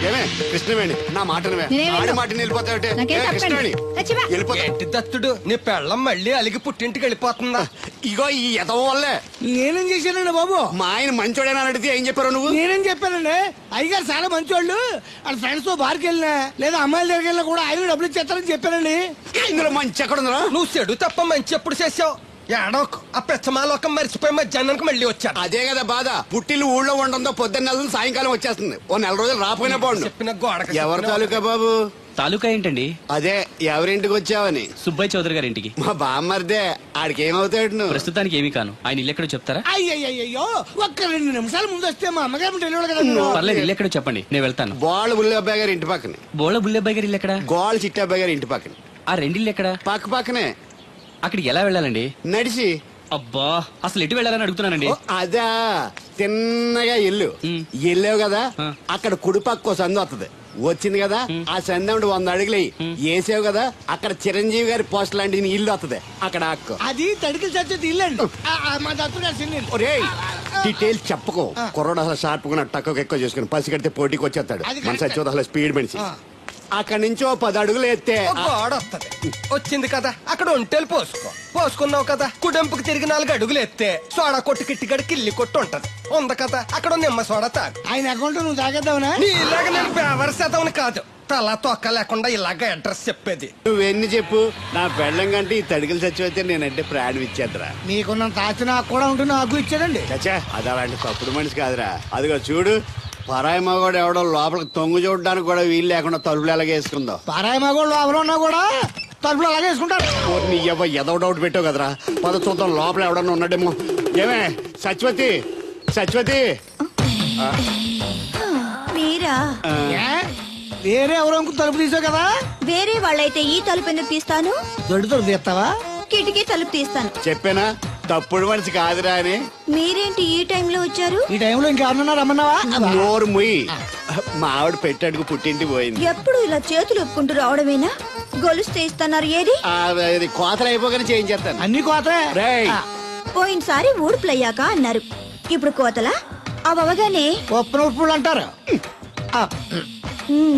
ఏమే కృష్ణవేణి నా మాటను ఆడి మాటని వెళ్ళిపోతావుటే కృష్ణవేణి ఏంటి దత్తుడు నీ పెళ్ళం మళ్ళీ అలిగి పుట్టింటికి వెళ్ళిపోతుందా? ఇగో ఈ ఎదవ వల్లే. నేనేం చేశానండి బాబు? మా ఆయన మంచోడేనా అడిగితే ఏం చెప్పారు నువ్వు? నేనేం చెప్పానండి, అయ్యగారు చాలా మంచోళ్ళు, వాళ్ళ ఫ్రెండ్స్ తో బార్కి వెళ్ళినా లేదా అమ్మాయిల దగ్గరికి వెళ్ళినా కూడా ఆయన డబ్బులు ఇచ్చేస్తారని చెప్పానండి. ఇందులో మంచి ఎక్కడ ఉందా? నువ్వు చెడు తప్ప మంచి ఎప్పుడు చేసావు? ఏడోకు ఆ పెచ్చమాలోకం మర్చిపోయి మధ్యాహ్నానికి మళ్ళీ వచ్చాను. అదే కదా బాధ. పుట్టిల్లు ఊళ్ళో ఉండడంతో పొద్దున్న నెల సాయంకాలం వచ్చేస్తుంది. ఓ నెల రోజులు రాపోయినా బాగుండు. చెప్పిన గోడ ఎవరి తాలూకా బాబు? తాలూకా ఏంటండి? అదే ఎవరింటికి వచ్చావని. సుబ్బయ్య చౌదరి గారి ఇంటికి. మా బామ్మర్దే. ఆడికి ఏమవుతాడు నువ్వు? ప్రస్తుతానికి ఏమీ కాను. ఆయన ఇల్లు ఎక్కడో చెప్తారా? అయ్యయ్యో ఒక్క 2 నిమిషాలు ముందు వస్తే మా అమ్మగారు తెలియదు కదా. పర్లేదు, ఇల్లు ఎక్కడో చెప్పండి, నేను వెళ్తాను. బోళ్ళ బుల్లి అబ్బాయి గారి ఇంటి పక్కన. బోళ బుల్లెబ్బాయి గారి ఇల్లు ఎక్కడ? గోళ్ళ చిట్టి అబ్బాయి గారి ఇంటి పక్కన. ఆ రెండిల్లు ఎక్కడ? పక్క పక్కనే. అక్కడికి ఎలా వెళ్ళాలండి? నడిచి. అబ్బా, అసలు ఎటు వెళ్ళాలని అడుగుతున్నానండి. అదా తిన్నగా ఇల్లు వెళ్ళావు కదా, అక్కడ కుడిపక్క సందు వస్తుంది. వచ్చింది కదా, ఆ సందముడు 100 అడుగులు వేసావు కదా, అక్కడ చిరంజీవి గారి పోస్ట్ లాంటి ఇల్లు వస్తుంది. అక్కడ అక్కు అది తడికి చచ్చేది ఇల్లు అండి. మా దత్తు గారు చిన్న ఇల్లు. డీటెయిల్స్ చెప్పుకో. కుర్రోడు అసలు షార్ప్ గా తక్కువ ఎక్కువ చేసుకుని పసి కడితే పోటీకి వచ్చేస్తాడు. మన సచ్చి అసలు స్పీడ్ మనిషి. అక్కడి నుంచి 10 అడుగులు ఎత్తే గోడ వస్తుంది. వచ్చింది కదా, అక్కడ ఒంటేలు పోసుకున్నావు కదా, కుడెంపుకి తిరిగి 4 అడుగులు ఎత్తే సోడా కొట్టు కిట్టిగడి కిల్లి కొట్టు ఉంటది. ఉంది కదా, అక్కడ నిమ్మ సోడా తాగు. ఆయన అకౌంట్ నువ్వు తాగేద్దావునా? ఇలాగ నేను బేవర్ శాతం కాదు, తల తొక్క లేకుండా ఇలాగ అడ్రస్ చెప్పేది. నువ్వెన్ని చెప్పు, నా పెళ్ళం కంటే ఈ తడికలు చచ్చిపోతే నేనంటే ప్రాణం ఇచ్చేద్దరా. నీకున్న తాచి నాకు కూడా ఉంటే నాకు ఇచ్చాడండి. చచ్చా, అది అలాంటి తప్పుడు మనిషి కాదురా. అదిగో చూడు, పరాయి మగోడు ఎవడో లోపలికి తొంగు చూడడానికి కూడా వీలు లేకుండా తలుపులు ఎలాగే వేసుకుందో. పరాయి మగోడు లోపల ఉన్నా కూడా తలుపులు అలాగే వేసుకుంటారు. నీ ఎదో డౌట్ పెట్టావు కదరా. పద చూద్దాం లోపల ఎవడన్నా ఉన్నాడేమో. ఏమే సత్యవతి, సత్యవతి మీరా? వేరే ఎవరో తలుపు తీసావు కదా. వేరే వాళ్ళైతే ఈ తలుపు ఎందుకు తీస్తాను? దొడ్డు తీస్తావా? కిటికీ తలుపు తీస్తాను. చెప్పానా తప్పుడు మనిషి కాదురా అని. మీరేంటి ఈ టైంలో వచ్చారు? ఈ టైంలో ఇంకెవరన్నా రమ్మన్నావా? నోరు ముయ్యి. మా ఆవిడ పెట్టాడుకు పుట్టింటి పోయింది. ఎప్పుడు ఇలా చేతులు ఒప్పుకుంటూ రావడమేనా? గొలుస్తే ఇస్తున్నారు ఏది? కోతలు అయిపోగానే చేయించేస్తాను. అన్ని కోతలే. పోయినసారి ఊడుపులయ్యాక అన్నారు, ఇప్పుడు కోతలా? అవగానే ఒప్పులు అంటారు.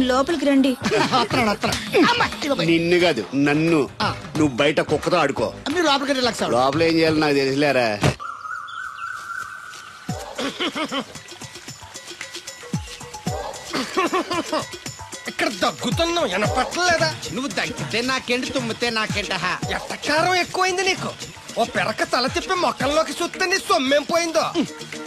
లోపలికి రండి. నిన్ను కాదు నన్ను. నువ్వు బయట కుక్కతో ఆడుకో. మీరు లోపలికి రిలాక్స్ అవ్వండి. లోపల ఏం చేయాలి నాకు తెలిసిలేరా. ఇక్కడ దగ్గుతున్నావు వినపట్టలేదా? నువ్వు దగ్గితే నాకేంటి, తుమ్మితే నాకేంట. ఎట్టకారం ఎక్కువైంది నీకు. ఓ పెరక తల తిప్పి మొక్కల్లోకి చూస్తే నీ సొమ్మేం పోయిందో.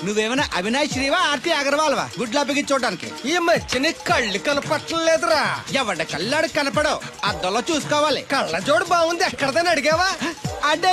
నువ్వేమైనా అవినాష్ శ్రీవా, ఆర్తి అగర్వాల్వా గుడ్లా బిగించోడానికి? ఈ మధ్య నీ కళ్ళు కనపట్టలేదురా. ఎవడ కళ్ళాడు కనపడవు, అద్దంలో చూసుకోవాలి. కళ్ళజోడు బాగుంది, ఎక్కడదని అడిగావా? అడ్డే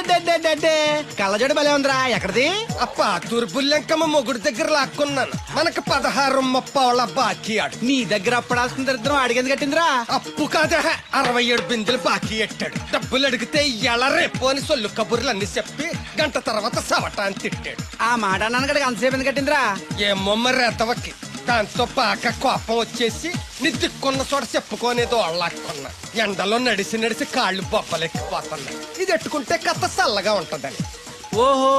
కళ్ళజోడు భలే ఉందిరా. ఎక్కడిది? ఆ పాతూరు బుల్లెంకమ్మ మొగుడు దగ్గర లాక్కున్నాను. మనకు 16 బాకీ ఆడు. నీ దగ్గర అప్పడాల్సిన దరిద్రం అడిగేది కట్టిందిరా. అప్పు కాదా, 67 బిందెలు బాకీ ఎట్టాడు. డబ్బులు అడిగితే ఎలా రేపు అని సొల్లు కబుర్లు అన్ని చెప్పి గంట తర్వాత సవటాన్ని తిట్టాడు. ఆ మాట నాన్నగడికి అంతసేపు ఎందుకు కట్టిందిరా? ఏమో మరి రెతవకి. దాంతో బాగా కోపం వచ్చేసి నీ దిక్కున్న చోట చెప్పుకోనేదో వాళ్ళకున్నా. ఎండలో నడిసి కాళ్ళు బొబ్బలెక్కిపోతున్నాయి. ఇది ఎట్టుకుంటే కథ చల్లగా ఉంటదని. ఓహో,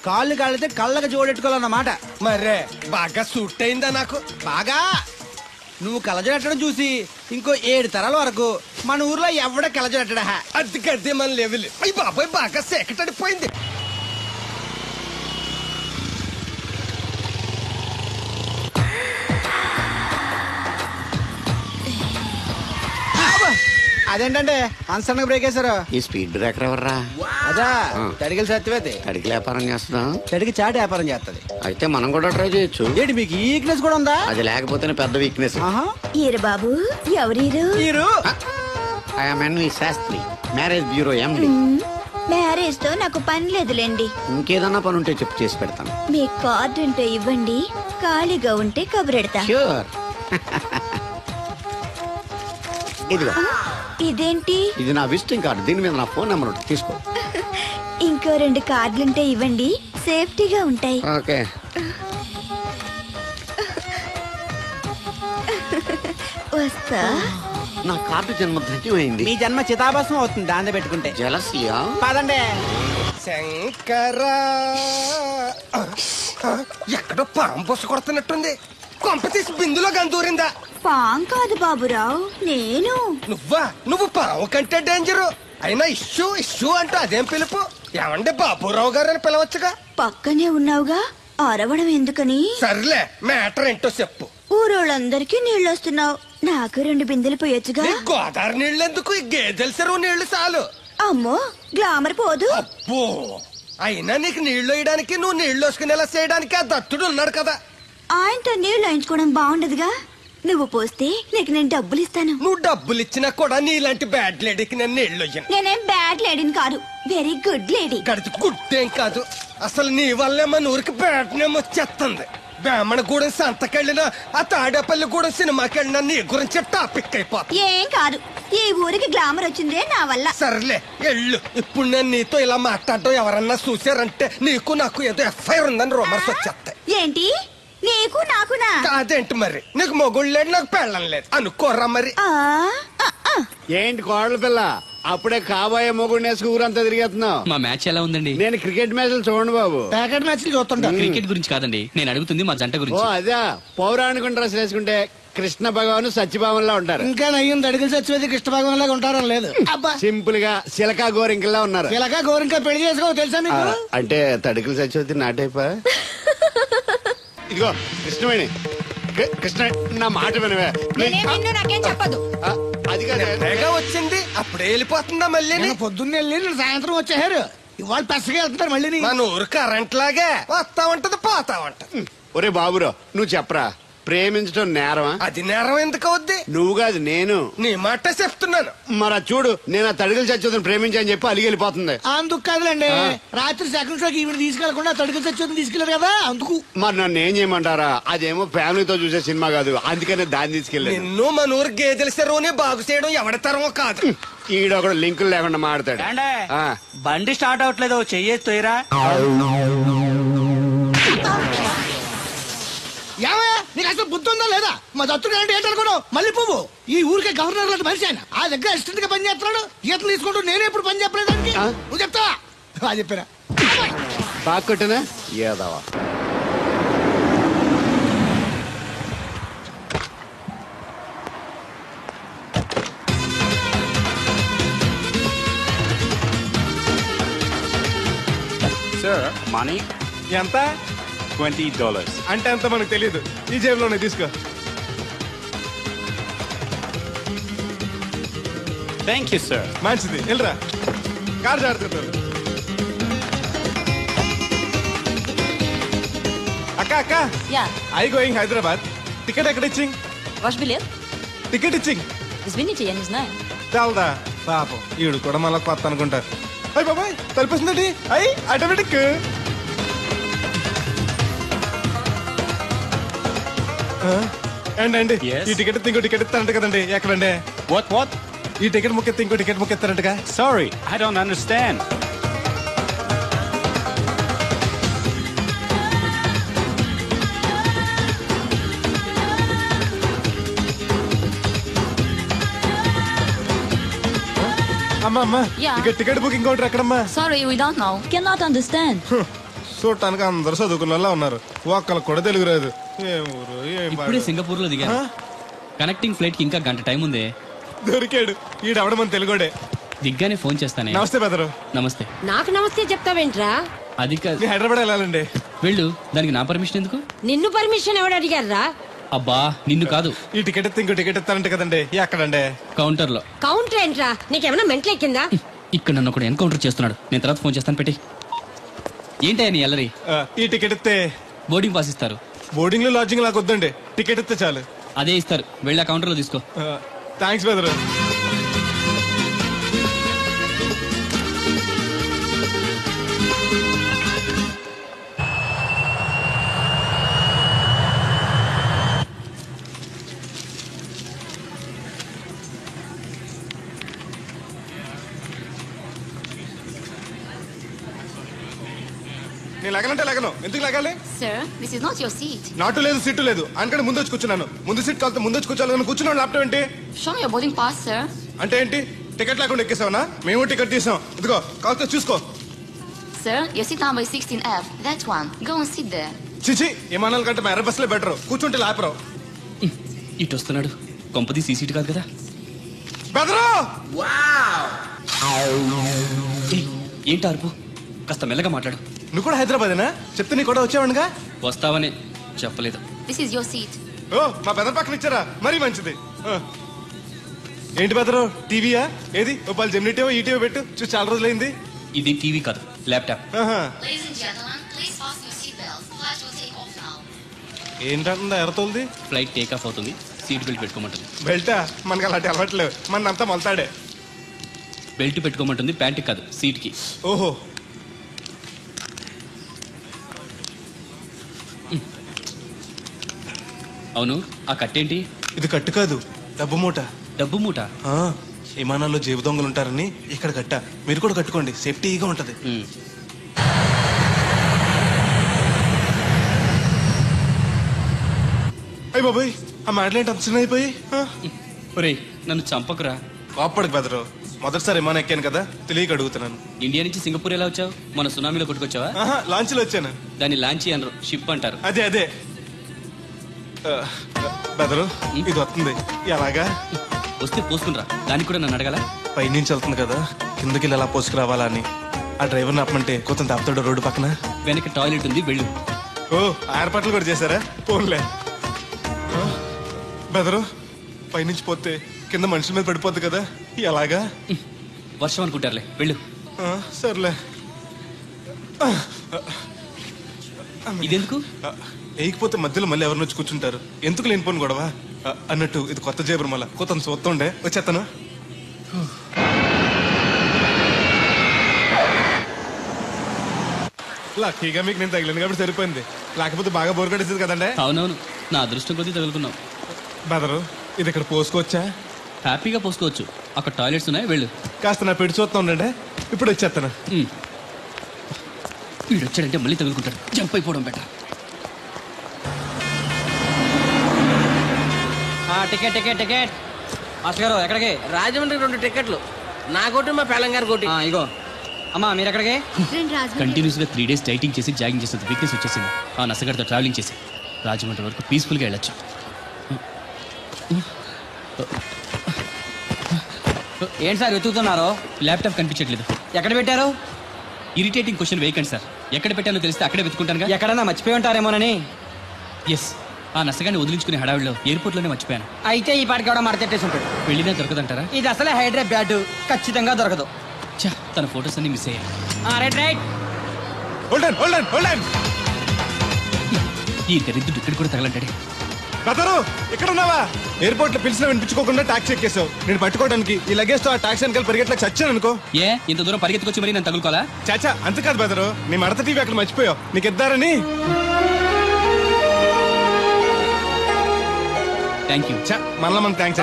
కాళ్ళు కాళ్ళైతే కళ్ళకి జోడెట్టుకోవాలన్నమాట. మరే బాగా సూట్ అయిందా నాకు? బాగా. నువ్వు కళ్ళజోడెట్టడం చూసి ఇంకో 7 తరాల వరకు మన ఊర్లో ఎవడ కళ్ళజోడెట్టడా. అది గడ్డి మన లెవెల్. అయ్యి బాబాయ్ బాగా సేకటడిపోయింది. అదేంటంటే అన్సడన్ బ్రేక్ వేశారు. ఈ స్పీడ్ బ్రేకర్ ఎవర్రా? అదా తడికలు సత్యవేతి. తడికి వ్యాపారం చేస్తున్నాం. తడికి చాటి వ్యాపారం చేస్తది. అయితే మనం కూడా ట్రై చేయొచ్చు. ఏంటి మీకు ఈ వీక్నెస్ కూడా ఉందా? అది లేకపోతేనే పెద్ద వీక్నెస్. ఈరు బాబు, ఎవరీరు? Shastri, marriage bureau MD. Marriage తో నాకు పని లేదులేండి. ఇంకేదన్నా పని ఉంటే చెప్పు, చేసి పెడతాను. మీ కార్డు ఉంటే ఇవ్వండి, ఖాళీగా ఉంటే కబురెడతా. ష్యూర్. ఇదిగో. ఇదేంటి? ఇది నా విజిటింగ్ కార్డు. దీని మీద నా ఫోన్ నెంబర్ ఉంటుంది, తీసుకో. ఇంకో 2 కార్డులుంటే ఇవ్వండి, సేఫ్టీగా ఉంటాయి. ఓకే. వస్తా. నా కార్డు జన్మ ధన్యమైంది. మీ జన్మ చితాభాసం అవుతుంది దాన్ని పెట్టుకుంటే. జలసియా? పదండి. శంకరా, ఎక్కడో పాము బొస్సు కొడుతున్నట్టుంది. కొంప తీసి బిందులో గందూరిందా? పాం కాదు బాబురావు, నేను. నువ్వు పావు కంటే డేంజరు. అయినా ఇష్యూ ఇష్యూ అంటూ అదేం పిలుపు? ఏమంటే బాబురావు గారు అని పిలవచ్చుగా. పక్కనే ఉన్నావుగా, అరవడం ఎందుకని? సర్లే, మ్యాటర్ ఏంటో చెప్పు. ఊరోళ్ళందరికీ నీళ్ళొస్తున్నావు, నాకు 2 బిందెలు పోయొచ్చుగా. ఈ గోదావరి నీళ్ళు ఎందుకు? ఈ గేదెల చెరువు నీళ్లు చాలు. అమ్మో, గ్లామర్ పోదు. అబ్బో, అయినా నీకు నీళ్లు వేయడానికి, నువ్వు నీళ్లు వేసుకునేలా చేయడానికి ఆ దత్తుడు ఉన్నాడు కదా. ఆయనతో నీళ్లు వేయించుకోవడం బాగుండదుగా. నువ్వు పోస్తే నీకు నేను డబ్బులు ఇస్తాను. నువ్వు డబ్బులు ఇచ్చినా కూడా నీలాంటి బ్యాడ్ లేడీకి నేను నీళ్లు ఇయ్యను. నేనేం బ్యాడ్ లేడీని కాదు, వెరీ గుడ్ లేడీ. గడిచి గుడ్డేం కాదు. అసలు నీ వల్లే మన ఊరికి బ్యాడ్ నేమ్ వచ్చేస్తుంది. బ్రాహ్మణగూడెం సంతకెళ్ళినా, ఆ తాడేపల్లిగూడెం సినిమాకెళ్ళినా నీ గురించి టాపిక్ అయిపోతుంది. ఏం కాదు, ఈ ఊరికి గ్లామర్ వచ్చిందే నా వల్ల. సర్లే ఎళ్ళు. ఇప్పుడు నేను నీతో ఇలా మాట్లాడటం ఎవరన్నా చూసారంటే నీకు నాకు ఏదో ఎఫ్ఐఆర్ ఉందని రూమర్స్ వచ్చేస్తాయి. ఏంటి? నీకు నాకునా? కాదేంటి మరి? నీకు మొగుళ్ళు లేదు, నాకు పెళ్ళం లేదు అనుకోరా మరి. ఏంటి కోడల పిల్ల, అప్పుడే కాబోయే మొగుడు నేసుకు ఊరంతా తిరిగేస్తున్నావు. మా మ్యాచ్ ఎలా ఉందండి? నేను క్రికెట్ మ్యాచ్లు చూడండి బాబు. ప్యాకెట్ మ్యాచ్లు చూస్తుంటా. క్రికెట్ గురించి కాదండి, నేను అడుగుతుంది మా జంట ఓ గురించి. అదే, పౌరాణిక డ్రెస్ వేసుకుంటే కృష్ణ భగవాన్ సత్యభావంలా ఉంటారు. ఇంకా నయ్యం దడిగిలి చచ్చిపోతే కృష్ణ భగవాన్ లాగా ఉంటారని లేదు. అబ్బా, సింపుల్ గా సిలకా గోరింకల్లా ఉన్నారు. ఇలాగా గోరింకా పెళ్లి చేసుకో తెలుసా ఆ, మీకు? అంటే తడికలు చచ్చిపోతే నాటైపా. ఇదిగో కృష్ణవేణి, కృష్ణ నా మాట వినవే. నాకేం చెప్పదు. ఆ, అది కాదు. తెగ వచ్చింది, అప్పుడే వెళ్ళిపోతుందా మళ్ళీ? నేను పొద్దున్నే వెళ్ళి నేను సాయంత్రం వచ్చేసారు. ఇవాళ పెసగా వెళ్తున్నారు మళ్ళీ. మన ఊరు కరెంట్ లాగే వస్తా ఉంటది, పోతా ఉంటది. ఒరే బాబురో, నువ్వు చెప్పరా, ప్రేమించడం నేరమా? అది నేరం ఎందుకు అవుద్ది? నువ్వు కాదు నేను. నీ మాట చెప్తున్నాను. మరి అది చూడు, నేను ఆ తడికలు చచ్చిపోతాను ప్రేమించని చెప్పి అలిగి వెళ్ళిపోతుంది. అందుకు కాదులేండి, రాత్రి సెకండ్ షోకి ఈవిడ తీసుకెళ్లకుండా తడికి చచ్చి తీసుకెళ్లారు కదా అందుకు. మరి నన్ను ఏం చేయమంటారా? అదేమో ఫ్యామిలీతో చూసే సినిమా కాదు, అందుకనే దాన్ని తీసుకెళ్ళాను. నిన్ను మన ఊరు గేదెల చెరువుని బాగు చేయడం ఎవరి తరమో కాదు. ఈడొకడు లింకులు లేకుండా మాడతాడు. ఆ, బండి స్టార్ట్ అవట్లేదు, చెయ్యేరా. ఏమయ్యా, నీకు అసలు బుద్ధి ఉందా లేదా? మా దత్తుడు అంటే ఏంటనుకున్నావు? మళ్ళీ పువ్వు ఈ ఊరికే గవర్నర్ లాంటి మనిషి ఆయన. ఆ దగ్గర అసిస్టెంట్ గా పని చేస్తున్నాడు. ఈతలు తీసుకుంటూ నేనే ఇప్పుడు పని చెప్పలేదానికి నువ్వు చెప్తావా? బాగా చెప్పారా? బాగా కొట్టినా ఏదవా. సార్ మనీ ఎంత? $20. అంటే ఎంత మనకు తెలియదు. ఈ జేబులోనే తీసుకో. Thank you sir. మంచిది, వెళ్ళరా. కారు జాడుతున్నారు. అక్క అక్క, Ja, I going Hyderabad. Ticket ఎక్కడ ఇచ్చింగ్? wasch biljet? టికెట్ ఇచ్చింగ్ Das bin ich ja nicht, nein. తెలదా? పాపం ఈడు కూడా మళ్ళీ కొత్త అనుకుంటారు. అయ్యి బాబాయ్, తలిపేసిందండి. అయ్యి ఆటోమేటిక్. అండి Yes. ఈ టికెట్ ఇంకో టికెట్ ఇస్తారంట కదండి. ఎక్కడండి? What? ఈ టికెట్ ముక్కెత్తి ఇంకో టికెట్ ముక్కెత్తారంటగా. Sorry, I don't understand. అమ్మా Yeah. టికెట్ బుకింగ్ కౌంటర్ ఎక్కడమ్మా? Sorry, we don't know. Cannot understand. చూడటానికి అందరు చదువుకున్న వాళ్ళ ఉన్నారు, ఒక్కళ్ళకి కూడా తెలుగు రాదు. ఏం ఊరు, ఏం ఇప్పుడే పాడు. సింగపూర్ లో దిగాను. కనెక్టింగ్ ఫ్లైట్ కి ఇంకా గంట టైం ఉంది. దొరికాడు ఈడవడం మన తెలుగుడే. దిగ్గానే ఫోన్ చేస్తానే. నమస్తే బెదరు. నమస్తే. నాకు నమస్తే చెప్తావేంట్రా? అది కాదు, నేను హైదరాబాద్ వెళ్ళాలండి. వెళ్ళు. దానికి నా పర్మిషన్ ఎందుకు? నిన్ను పర్మిషన్ ఎవడు అడిగారా? అబ్బా, నిన్ను కాదు, ఈ టికెట్ ఎత్తి ఇంకో టికెట్ ఇస్తారంట కదండి. ఎక్కడండి? కౌంటర్ లో. కౌంటర్ ఏంట్రా? నీకేమైనా మెంట్లెక్కిందా? ఇక్కడ నన్ను ఒకడు ఎన్కౌంటర్ చేస్తున్నాడు. నేను తర్వాత ఫోన్ చేస్తాను, పెట్టి. ఏంటయ్యా నీ అల్లరి? ఈ టికెట్ ఇస్తే బోర్డింగ్ పాస్ ఇస్తారు. బోర్డింగ్ లో లాడ్జింగ్ లాగా వద్దండి, టికెట్ ఇస్తే చాలు. అదే ఇస్తారు, వెళ్ళి ఆ కౌంటర్ లో తీసుకో. థ్యాంక్స్ బెదరు. నేను లగనంటే లగను. ఎందుకు లగాలి? Sir, this is not your seat. నాటు లేదు, సీటు లేదు. అందుకని ముందు వచ్చి కూర్చున్నాను. ముందు సీట్ కాలితే ముందు వచ్చి కూర్చోాలని కూర్చున్నాను. ల్యాప్టాప్ ఏంటి? Show me your boarding pass, sir. అంటే ఏంటి? టికెట్ లేకుండా ఎక్కేసావనా? మేము టికెట్ తీసాం. ఇదిగో కాలితే చూసుకో. Sir, your seat number is 16F. That one. Go and sit there. చిచి విమానాల కంటే మేర బస్సులే బెటర్, కూర్చుంటే లాపరావు. ఇటు వస్తున్నాడు, కొంపది సీసీటీ కాదు కదా. బెదరు ఏయ్, ఏంటి అరుపు? కాస్త మెల్లగా మాట్లాడు. నువ్వు కూడా హైదరాబాదేనా? చెప్తే నీ కూడా వచ్చావనుగా. వస్తావనే చెప్పలేదు. This is your seat. ఓ మా బెదర్ పక్కన ఇచ్చారా, మరీ మంచిది. ఏంటి బెదరు, టీవీయా? ఏది ఓ పాలు జెమినిటీవో ఈటీవో పెట్టు, చూసి చాలా రోజులైంది. ఇది టీవీ కాదు, laptop. Ladies and gentlemen, please fasten your seatbelts. Flight will take off now. ఏంటంటుందా ఎర్రతోల్ది? ఫ్లైట్ టేక్ ఆఫ్ అవుతుంది, సీట్ బెల్ట్ పెట్టుకోమంటుంది. బెల్టా? మనకి అలాంటి అలవాట్లేవు, మన అంతా మొలతాడే. బెల్ట్ పెట్టుకోమంటుంది, ప్యాంట్కి కాదు సీట్కి. ఓహో. అవును, ఆ కట్టేంటి? ఇది కట్టు కాదు, డబ్బు మూట. డబ్బు మూట? విమానాల్లో జేబు దొంగలు ఉంటారని ఇక్కడ కట్ట. మీరు కూడా కట్టుకోండి, సేఫ్టీగా ఉంటది. అయ్యి బాబాయ్, ఆ మాటలేంటి అంత చిన్న అయిపోయి? ఒరేయ్, నన్ను చంపకురా. కోప్పడికి బెదరు, మొదటిసారి విమానం ఎక్కాను కదా, తెలియక అడుగుతున్నాను. ఇండియా నుంచి సింగపూర్ ఎలా వచ్చావు? మన సునామీలో కొట్టుకొచ్చావా? లాంచ్లో వచ్చాను. దాన్ని లాంచీ అనరు, షిప్ అంటారు. అదే అదే. బెదరు, ఇది వస్తుంది ఎలాగా? వస్తే పోసుకునిరా, దానికి కూడా నన్ను అడగాల? పైనుంచి వెళ్తుంది కదా, కిందకి ఇలా పోసుకురావాలా అని. ఆ డ్రైవర్ని ఆపమంటే కొంత దాపుతాడు రోడ్డు పక్కన. వెనక టాయిలెట్ ఉంది, వెళ్ళు. ఓ, ఏర్పాట్లు కూడా చేశారా? పోన్లే. బెదరు, పైనుంచి పోతే కింద మనుషుల మీద పడిపోద్ది కదా, ఎలాగా? వర్షం అనుకుంటారులే, వెళ్ళు. సర్లే. ఇదెందుకు? వేయకపోతే మధ్యలో మళ్ళీ ఎవరిని వచ్చి కూర్చుంటారు, ఎందుకు లేనిపోను గొడవ అన్నట్టు. ఇది కొత్త జేబురు, మళ్ళా కొత్త చూస్తుండే వచ్చేస్తాను. లక్కీగా మీకు నేను తగిలింది కాబట్టి సరిపోయింది, లేకపోతే బాగా బోర్ కట్టేసింది కదండి. అవునవును, నా అదృష్టం కొద్దీ తగులుకున్నావు. బెదరు, ఇది ఇక్కడ పోసుకోవచ్చా? హ్యాపీగా పోసుకోవచ్చు, అక్కడ టాయిలెట్స్ ఉన్నాయి, వెళ్ళు. కాస్త నా పెట్టి చూస్తా ఉండండి, ఇప్పుడు వచ్చేస్తాను. వీడు వచ్చాడంటే మళ్ళీ తగులుకుంటాడు, జంప్ అయిపోవడం better. Ticket ticket ticket. Master గారు ఎక్కడికి? రాజమండ్రి 2 టికెట్లు, నా కోటి మా పేలం గారి కోటి. ఇగో అమ్మా, మీరు ఎక్కడికి? కంటిన్యూస్ గా 3 days డైటింగ్ చేసి జాగింగ్ చేసేది వీక్నెస్ వచ్చేసింది. ఆ నసగడితో ట్రావెలింగ్ చేసి రాజమండ్రి వరకు పీస్ఫుల్ గా వెళ్ళొచ్చు. ఏంటి సార్ వెతుకుతున్నారు? ల్యాప్టాప్ కనిపించట్లేదు. ఎక్కడ పెట్టారు? ఇరిటేటింగ్ క్వశ్చన్ వేయకండి సార్, ఎక్కడ పెట్టానో తెలిస్తే అక్కడే వెతుకుంటాను. ఎక్కడన్నా మర్చిపోయి ఉంటారేమోనని. ఎస్, ఆ నసగాన్ని వదిలించుకునే హడావిడిలో ఎయిర్పోర్ట్ లోనే మర్చిపోయాను. అయితే ఈ పాటికి కూడా మడతెట్టేసి ఉంటాడు. వెళ్ళినా దొరకదంటారా? ఇది అసలే హైదరాబాద్, ఖచ్చితంగా దొరకదు. తన ఫొటోస్ అన్ని మిస్ అయ్యాయి. Right right. ఈ దరిద్రుడు ఇక్కడ కూడా తగలంటాడే. బెదరు, ఇక్కడ ఉన్నావా? ఎయిర్పోర్ట్ లో పిలిచినా వినిపించుకోకుండా టాక్సీ ఎక్కేసావు. నేను పట్టుకోవడానికి ఈ లగేజ్ తో ఆ టాక్సీ వెనకాల పరిగెట్లకు చచ్చాను అనుకో. ఏ, ఇంత దూరం పరిగెత్తుకొచ్చి మరి నేను తగులుకోవాలా? చాచా, అంతకాదు బెదరు, నీ మడత టీవీ అక్కడ మర్చిపోయావు, నీకు ఇద్దారని. Thank you. మళ్ళా మన థ్యాంక్స్.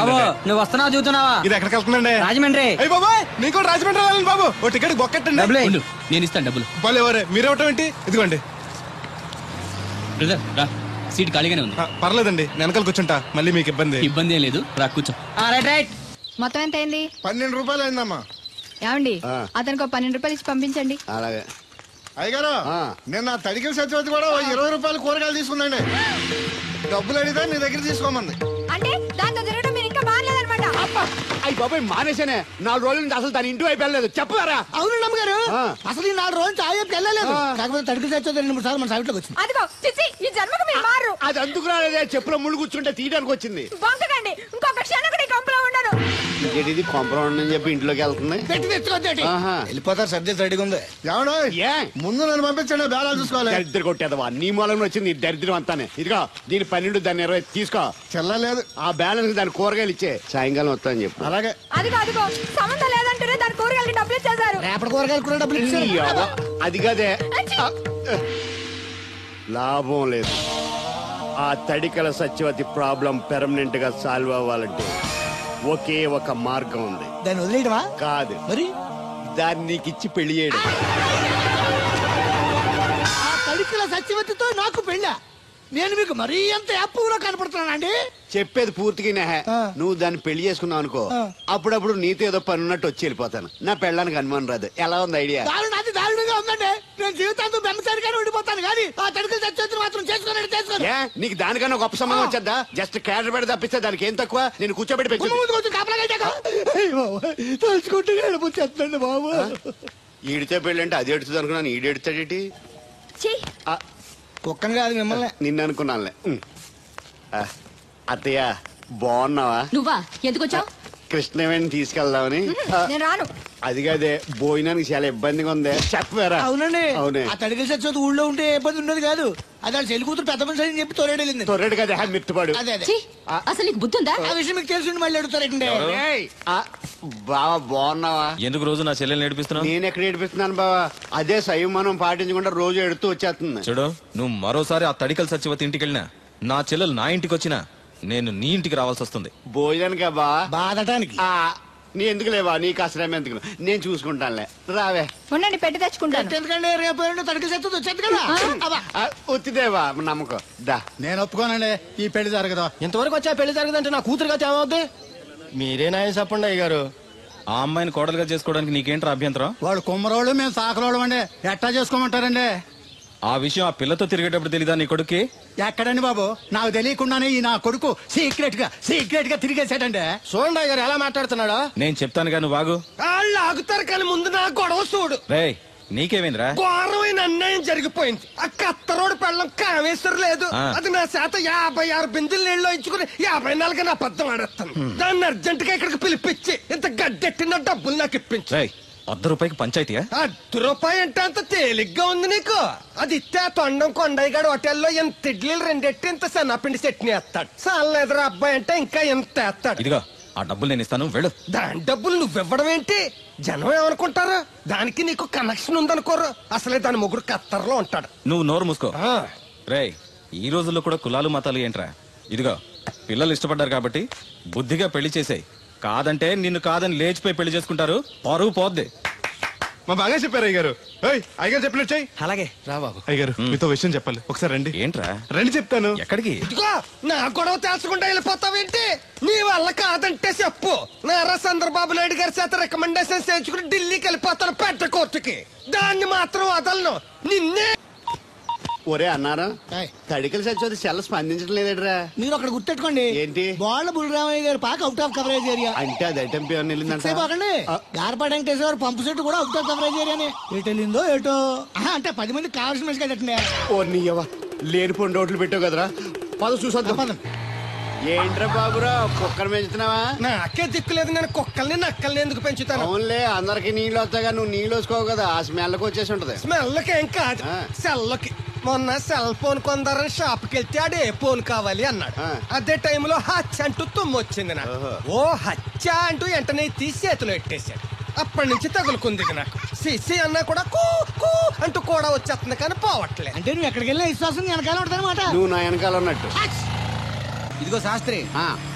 నువ్వు వస్తున్నావు చూస్తున్నావా? ఇది ఎక్కడికి వెళ్తుందండి? రాజమండ్రి. అయ్యి బాబాయ్, నీకు కూడా రాజమండ్రి వెళ్ళాలి బాబు. ఓ టికెట్ బొక్కెట్టండి. నేను ఇస్తాను డబ్బులు. ఎవరే మీరు ఇవ్వటం ఏంటి? ఇదిగోండి. బ్రదర్ రా, సీట్ ఖాళీగానే ఉంది. పర్లేదండి, వెనకాల కూర్చుంటా, మళ్ళీ మీకు ఇబ్బంది. ఇబ్బంది ఏం లేదు, రా కూర్చో. Right right. మొత్తం ఎంత అయింది? 12 రూపాయలు అయిందమ్మా. ఏమండి, అతనికి 12 రూపాయలు ఇచ్చి పంపించండి. అలాగే. అయ్యగారు, నేను తడికిల సత్యవతి కూడా 20 రూపాయలు కూరగాయలు తీసుకుందండి. డబ్బులు అడిగితే నీ దగ్గర తీసుకోమంది. అంటే దాంతో తిరగడం మీరు ఇంకా మారలేదన్నమాట. అయ్యి బాబాయ్, మానేశానే. 4 రోజుల నుంచి అసలు తన ఇంటి వైపు వెళ్ళలేదు. చెప్పారా? అవును అమ్మగారు, అసలు ఈ 4 రోజులు తాయకు వెళ్ళలేదు. కాకపోతే తడికి సత్యవతి 2-3 సార్లు మన సైట్లోకి వచ్చింది. అదిగో చిచ్చి, ఈ జన్మకు మీరు మారు. అది అందుకు రాలేదే, చెప్పులో ముళ్ళు కూర్చుంటే తీయడానికి వచ్చింది. బొంకకండి, ఇంకొక క్షణం కూడా ఈ కంపులో ఉండను. ఇది కాంపౌండ్ అని చెప్పి ఇంట్లోకి వెళ్తుంది. పెట్టి తెచ్చుకోద్దేటి, వెళ్ళిపోతారు. సర్ది రెడీగా ఉంది. ఏమన్నా ముందు నన్ను పంపించండి, బేళాలు చూసుకోవాలి. దరిద్ర కొట్టేదవా, నీ మూలంలో వచ్చింది ఈ దరిద్రం అంతానే. ఇదిగో దీని 12, దాన్ని 20 తీసుకో. చెల్లలేదు. ఆ బ్యాలెన్స్ దాని కూరగాయలు ఇచ్చే, సాయంకాలం వస్తాను చెప్పు. అలాగే. అదిగో సంబంధం లేదంటూనే దాని కూరగాయలకి డబ్బులు ఇచ్చేశారు. రేపటి కూరగాయలు కూడా డబ్బులు ఇచ్చారు. అది కదే, లాభం లేదు. ఆ తడికల సత్యవతి ప్రాబ్లం పెర్మనెంట్ గా సాల్వ్ అవ్వాలంటే ఒకే ఒక మార్గం ఉంది. దాన్ని వదిలేయడమా? కాదు, మరి దాన్ని నీకిచ్చి పెళ్లి చేయడం. ఆ తడికల సత్యవతితో నాకు పెళ్ళా? నేను మీకు మరీ అంత యాప్లో కనపడుతున్నానండి? చెప్పేది పూర్తిగా నెహ. నువ్వు దాన్ని పెళ్లి చేసుకున్నావు అనుకో, అప్పుడప్పుడు నీతో ఏదో పని ఉన్నట్టు వచ్చి వెళ్ళిపోతాను. నా పెళ్ళడానికి అనుమానం రాదు. ఎలా ఉంది ఐడియా? అది దారుణంగా ఉందండి. నేను జీవితాంతం బెమ్మసారిగానే ఉండిపోతాను కానీ ఆ తడికలు చచ్చి మాత్రం చేసుకోను. ఏ నీకు దానికన్నా గొప్ప సంబంధం వచ్చేద్దా? జస్ట్ క్యాడర్ పెడితే తప్పిస్తే దానికి ఏం తక్కువ? నేను కూర్చోబెట్టి పెంచు. తలుచుకుంటే వెళ్ళిపోతుందండి బాబు. ఈడితే పెళ్ళి అంటే అది ఎడుతుంది అనుకున్నాను. ఈడు ఎడుతాడేటి? కుక్కను కాదు మిమ్మల్ని. నిన్ను అనుకున్నానులే. అత్తయ్య బాగున్నావా? నువ్వా? ఎందుకు వచ్చావు? కృష్ణవేణి తీసుకెళ్దామని. నేను రాను. అది కాదే, భోజనానికి చాలా ఇబ్బందిగా ఉంది. చెప్పారా? అవునండి. అవునే. ఆ తడికలు చచ్చి ఊళ్ళో ఉంటే ఏ ఇబ్బంది ఉండదు కాదు. అది వాళ్ళ చెల్లి కూతురు పెద్ద మనిషి అని చెప్పి తోరేడెళ్ళింది. తొర్రెడు కదా మిత్తుపాడు. అదే అదే. అసలు నీకు బుద్ధి ఉందా? ఆ విషయం మీకు తెలిసి మళ్ళీ అడుగుతారండి. బావా బాగున్నావా? ఎందుకు రోజు నా చెల్లెల్ని ఏడిపిస్తున్నావు? నేను ఎక్కడ ఏడిపిస్తున్నాను బావా? అదే సంయమనం పాటించకుండా రోజు ఎడుతూ వచ్చేస్తుంది. చూడు, నువ్వు మరోసారి ఆ తడికల సచివతి ఇంటికి వెళ్ళినా, నా చెల్లెలు నా ఇంటికి వచ్చినా నేను నీ ఇంటికి రావాల్సి వస్తుంది. భోజనానికి బా బాధటానికి. నీ ఎందుకు లేవా? నీకు అసలేం ఎందుకు? నేను చూసుకుంటానులే. రావే. ఉండండి, పెట్టి తెచ్చుకుంటాను. ఎందుకంటే రేపు తడికలు చచ్చి వచ్చేది కదా. వచ్చిదేవా నమ్మకం. దా. నేను ఒప్పుకోనండి, ఈ పెళ్లి జరగదు. ఇంతవరకు వచ్చా పెళ్లి జరగదంటే నా కూతురుగా ఏమవుద్ది? మీరే నాయన చెప్పండి అయ్య గారు. ఆ అమ్మాయిని కోడలుగా చేసుకోవడానికి నీకేంట్రా అభ్యంతరం? వాళ్ళు కుమ్మరోళ్ళు, మేము సాకరోళ్ళు అండి. ఎట్టా చేసుకోమంటారండి? ఆ విషయం ఆ పిల్లతో తిరిగేటప్పుడు తెలీదా నీ కొడుక్కి? ఎక్కడండి బాబు, నాకు తెలియకుండానే ఈ నా కొడుకు సీక్రెట్ గా తిరిగేసాడండి. చూడండి అయ్య గారు ఎలా మాట్లాడుతున్నాడా. నేను చెప్తాను కానీ బాగు. వాళ్ళు ఆగుతారు కానీ ముందు నా గొడవ చూడు. రేయ్, నీకేమైందిరా? ఘోరమైన అన్యాయం జరిగిపోయింది. ఆ కత్తరోడు పెళ్ళం కామేశ్వరు లేదు. అది నా చేత 56 బిందులు నీళ్ళు ఇచ్చుకుని 54 నా అబద్ధం ఆడేస్తాను. దాన్ని అర్జెంట్ గా ఇక్కడికి పిలిపించి ఇంత గడ్డెట్టిన డబ్బులు నాకు ఇప్పించు. ₹100 పంచాయతీయా? ₹1 అంటే అంత తేలిగ్గా ఉంది నీకు? అది ఇస్తే తొండం కొండయ్యగాడు హోటల్లో ఎంత ఇడ్లీలు 2 ఎట్టి ఇంత సన్నపిండి చట్నీ వేస్తాడు. చాలా ఎదురు అబ్బాయి అంటే ఇంకా ఎంత వేస్తాడు. ఇదిగో ఆ డబ్బులు నేను ఇస్తాను, వెళ్ళు. దాని డబ్బులు నువ్వివ్వడం ఏంటి? జనం ఏమనుకుంటారు? దానికి నీకు కనెక్షన్ ఉందనుకోరు. అసలే దాని ముగ్గురు కత్తర్లో ఉంటాడు. నువ్వు నోరు మూసుకో. రేయ్, ఈ రోజుల్లో కూడా కులాలు మతాలు ఏంట్రా? ఇదిగో పిల్లలు ఇష్టపడ్డారు కాబట్టి బుద్ధిగా పెళ్లి చేసేయ్. కాదంటే నిన్ను కాదని లేచిపోయి పెళ్లి చేసుకుంటారు, పరువు పోద్ది. మా బాగా చెప్పారు అయ్యగారు. అయ్యగారు చెప్పినట్టు చెయ్యి. అలాగే రా బాబు. అయ్యగారు మీతో విషయం చెప్పాలి, ఒకసారి రండి. ఏంట్రా? రండి చెప్తాను. ఎక్కడికి? ఇదిగో నా గొడవ తెలుసుకుంటా వెళ్ళిపోతావేంటి? నీ వల్ల కాదంటే చెప్పు. నారా చంద్రబాబు నాయుడు గారి చేత రికమెండేషన్ చేయించుకుని ఢిల్లీకి వెళ్ళిపోతాను పెద్ద కోర్టుకి. దాన్ని మాత్రం వదలను. నిన్నే. ఒరే అన్నారా, తడికలు చచ్చి సెల్ స్పందించడం లేదట్రా. మీరు అక్కడ గుర్తెట్టుకోండి. ఏంటి? బాళ్ళ బుల్రామయ్య గారు పాక అవుట్ ఆఫ్ కవరేజ్ ఏరియా అంటే అది ఐటెంపీ అని వెళ్ళిందంటే గార్పాడు వెంకటేశ్వర పంపు సెట్ కూడా అవుట్ ఆఫ్ కవరేజ్ ఏరియానే. ఎటు వెళ్ళిందో ఏటో. అంటే 10 మంది కావాల్సిన మనిషి కదండి. ఓ నీయవ్వ, లేనిపోయిన రోడ్లు పెట్టావు కదరా. పద చూసొద్దాం. ఏంట్రా బాబురా, కుక్కర్ పెంచుతున్నావా? నాకే దిక్కులేదు, నేను కుక్కల్ని నక్కల్ని ఎందుకు పెంచుతాను? అవునులే, అందరికి నీళ్ళు వస్తాగా నువ్వు నీళ్ళు వేసుకోవు కదా, ఆ స్మెల్కి వచ్చేసి ఉంటది. స్మెల్కి ఏం కాదు, సెల్కి. మొన్న సెల్ ఫోన్ కొందరని షాప్ కి వెళ్తే ఆడే ఫోన్ కావాలి అన్నాడు. అదే టైంలో హచ్చ అంటూ తుమ్మొచ్చింది నాకు. ఓ హచ్చ అంటూ వెంటనే తీసి చేతిలో ఎట్టేశాడు. అప్పటి నుంచి తగులుకుంది నాకు. సిసి అన్నా కూడా కూ కూ అంటూ కూడా వచ్చేస్తుంది కానీ పోవట్లేదు. అంటే నువ్వు ఎక్కడికి వెళ్ళినా విశ్వాసం వెనకాల ఉంటానమాట. నువ్వు నా వెనకాల ఉన్నట్టు. ఇదిగో శాస్త్రి,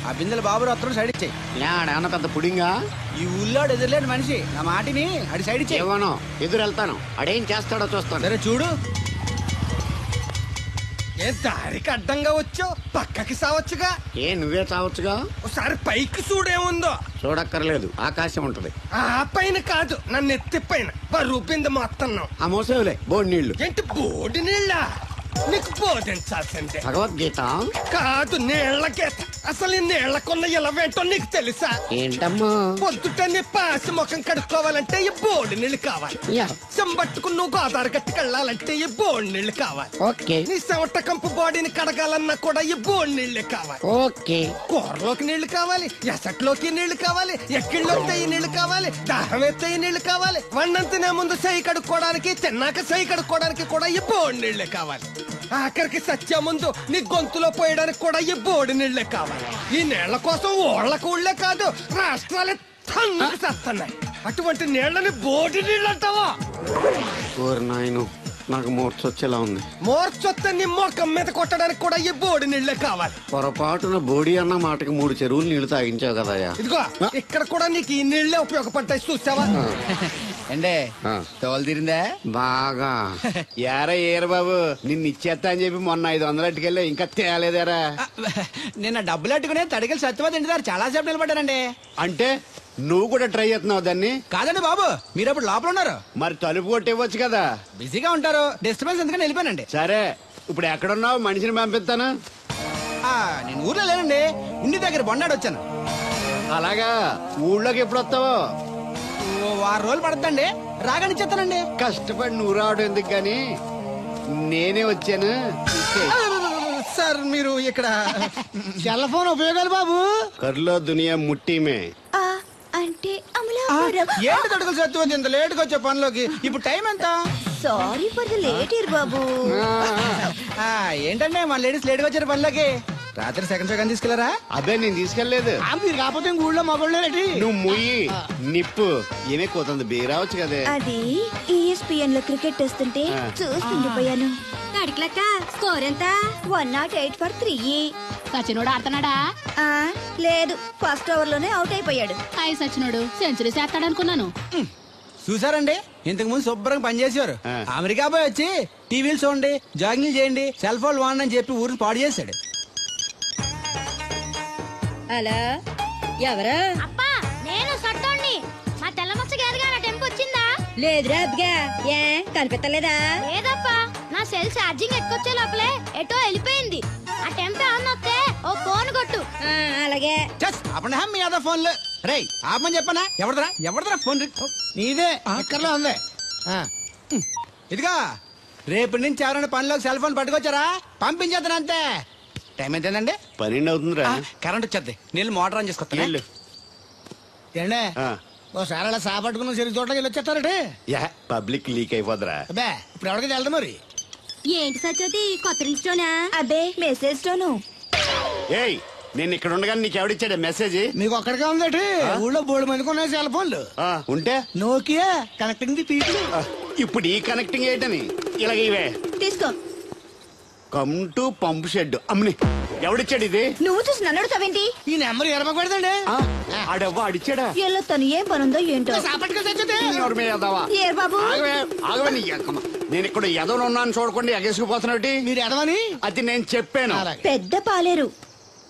ఆ బిందెల బాబు అత్తరు సైడ్ ఇచ్చాయి. ఏమన్నా పెద్ద పుడింగా? ఈ ఊళ్ళో ఎదురులేని మనిషి నా మాటిని అడి సైడ్ ఇచ్చాయి. ఏమో ఎదురు వెళ్తాను, అడేం చేస్తాడో చూస్తాను. సరే చూడు. ఏ దారికి అడ్డంగా వచ్చావు, పక్కకి సావచ్చుగా. ఏ నువ్వే చావచ్చుగా. ఒకసారి పైకి చూడేముందో. చూడక్కర్లేదు, ఆకాశం ఉంటది. ఆ పైన కాదు, నన్ను ఎత్తి పైన రూపింది మొత్తం. ఆ మోసేవులే బోడి నీళ్లు. ఏంటి బోడి నీళ్ళ? నీకు బోధించాల్సిందే. భగవద్గీత కాదు, నీళ్ల గీత. అసలు ఈ నీళ్లకున్న ఇలవేంటో నీకు తెలుసా? ఏంటమ్మా? పొద్దుట నీ పాసి ముఖం కడుక్కోవాలంటే ఈ బోడి నీళ్లు కావాలి. చెంబట్టుకుని నువ్వు గోదావరి గట్టుకు వెళ్ళాలంటే ఈ బోడి నీళ్లు కావాలి. ఓకే. నీ చెమట కంపు బాడీని కడగాలన్నా కూడా ఈ బోడి నీళ్లే కావాలి. ఓకే. కూరలోకి నీళ్లు కావాలి, ఎసట్లోకి నీళ్లు కావాలి, ఎక్కిళ్ళొస్తే ఈ నీళ్లు కావాలి, దాహం ఎత్తే ఈ నీళ్లు కావాలి. వండంతినే ముందు చెయ్యి కడుక్కోవడానికి, తిన్నాక చెయ్యి కడుక్కోవడానికి కూడా ఈ బోడి నీళ్లే కావాలి. ఆఖరికి సత్య ముందు నీ గొంతులో పోయడానికి కూడా ఈ బోడి నీళ్లే కావాలి. ఈ నీళ్ల కోసం ఓళ్లకు ఊళ్ళే కాదు, రాష్ట్రాలే తన్నుకు చేస్తున్నాయి. అటువంటి నీళ్లని బోడి నీళ్ళు అంటావా? నాయను, నాకు మూర్చొచ్చేలా ఉంది. మూర్చొస్తే నీ మొఖం మీద కొట్టడానికి కూడా ఈ బోడి నీళ్లే కావాలి. పొరపాటున బోడి అన్న మాటకి 3 చెరువులు నీళ్లు తాగించావు కదయ్యా. ఇదిగో ఇక్కడ కూడా నీకు ఈ నీళ్లే ఉపయోగపడతాయి, చూసావా? ఏండే తోలు తీరిందా బాగా ఏరా ఏరు బాబు నిన్ను ఇచ్చేస్తా అని చెప్పి మొన్న 500 అట్టుకెళ్ళి ఇంకా తేలేదారా? నిన్న డబ్బులు అట్టుకునే తడికలు సత్యవతి ఇంటి దగ్గర చాలా సేపు నిలబడ్డానండి. అంటే నువ్వు కూడా ట్రై చేస్తున్నావు దాన్ని? కాదండి బాబు, మీరు అప్పుడు లోపల ఉన్నారు. మరి తలుపు కొట్టివ్వచ్చు కదా. బిజీగా ఉంటారు, డిస్టర్బెన్స్ ఎందుకని వెళ్ళిపోయానండి. సరే ఇప్పుడు ఎక్కడున్నావు? మనిషిని పంపిస్తాను. నేను ఊర్లో లేనండి, ఇంటి దగ్గర బొండాడు వచ్చాను. అలాగా, ఊళ్ళోకి ఎప్పుడు వస్తావో? 6 రోజులు పడుతుందండి, రాగానే చెప్తానండి. కష్టపడి నువ్వు రావడం ఎందుకు గాని నేనే వచ్చాను. సార్ మీరు ఇక్కడ సెల్ ఫోన్ ఉపయోగాలు బాబు కర్లో దునియా ముట్టిమే అంటే అమలాపురం. ఏంటి తడుకులు సత్యవతి ఇంత లేట్ గా వచ్చే పనిలోకి? ఇప్పుడు టైం ఎంత? Sorry for the late year బాబు. ఏంటంటే మన లేడీస్ లేట్ గా వచ్చారు పనిలోకి. రాత్రి సెకండ్ సెకండ్ తీసుకెళ్లారా? అదే నేను తీసుకెళ్లేదు. మీరు కాకపోతే ఊళ్ళో మగోళ్ళేటి. నువ్వు ముయ్యి నిప్పు ఏమే కోతుంది బీరావచ్చు కదే. అది ESPN లో క్రికెట్ వస్తుంటే చూస్తుండిపోయాను. స్కోర్ ఎంత? 108 for 3. సచినోడు ఆడుతున్నాడా? లేదు, ఫస్ట్ ఓవర్ లోనే అవుట్ అయిపోయాడు. హాయ్ సచినోడు సెంచరీ చేస్తాడనుకున్నాను. చూసారండి, ఇంతకు ముందు శుభ్రంగా పనిచేసేవారు. అమెరికా పోయి వచ్చి టీవీలు చూడండి, జాగింగ్ చేయండి, సెల్ ఫోన్ వాడండి అని చెప్పి ఊరిని పాడు చేశాడు. అలా ఎవరా? అప్పా నేను సట్టోణ్ణి. మా తెల్లమచ్చ గారిగా నా టెంపు వచ్చిందా? లేదురా అబ్బిగా, ఏ కనిపెట్టలేదా? లేదప్పా, నా సెల్ ఛార్జింగ్ ఎక్కువచ్చే లోపలే ఎటో వెళ్ళిపోయింది. ఆ టెంపు అన్నొస్తే ఓ ఫోన్ కొట్టు. అలాగే. అప్పుడు మీ అదో ఫోన్లు రే ఆపమని చెప్పనా? ఎవడదరా ఫోన్? నీదే ఎక్కర్లో ఉంది. ఇదిగా రేపటి నుంచి ఎవరైనా పనిలోకి సెల్ ఫోన్ పట్టుకొచ్చారా పంపించేద్దాను అంతే. టైం ఎంతేనండి? 12 అవుతుందిరా. కరెంట్ వచ్చేది, నీళ్ళు మోటార్ ఆన్ చేసుకొస్తాను. ఏండే ఓసారి అలా సాపట్టుకున్న సరి చోట్లకి వెళ్ళి వచ్చేస్తారంటే పబ్లిక్ లీక్ అయిపోద్రా. అబ్బే ఇప్పుడు ఎవరికి వెళ్దాం మరి? ఏంటి సత్యవతి, కొత్త రిజిస్టోనా? అబ్బే మెసేజ్ తోను. ఏయ్ నేను ఇక్కడ ఉండగానే నీకు ఎవడిచ్చాడు మెసేజ్? మీకు ఒక్కడికే ఉందటి, ఊళ్ళో 3 మందికి ఉన్నాయి సెల్ ఫోన్లు. ఉంటే నోకియా కనెక్టింగ్ ది పీపుల్. ఇప్పుడు ఈ కనెక్టింగ్ ఏంటని ఇలాగ ఇవే తీసుకో. Come to pump shed. అమ్మని ఎవడిచ్చాడు ఇది? నువ్వు చూసి నన్ను అడుగుతావేంటి? ఈ నెంబర్ ఎరమకు పెడతాండి. ఆడవ్వ అడిచాడా? ఎలా తను ఏం పనుందో ఏంటో. ఏర్ బాబు ఆగవే నీ ఎక్కమ్మ. నేను ఇక్కడ ఎదవను ఉన్నాను చూడకుండా ఎగేసుకుపోతున్నట్టు. మీరు ఎదవని అది నేను చెప్పాను. పెద్ద పాలేరు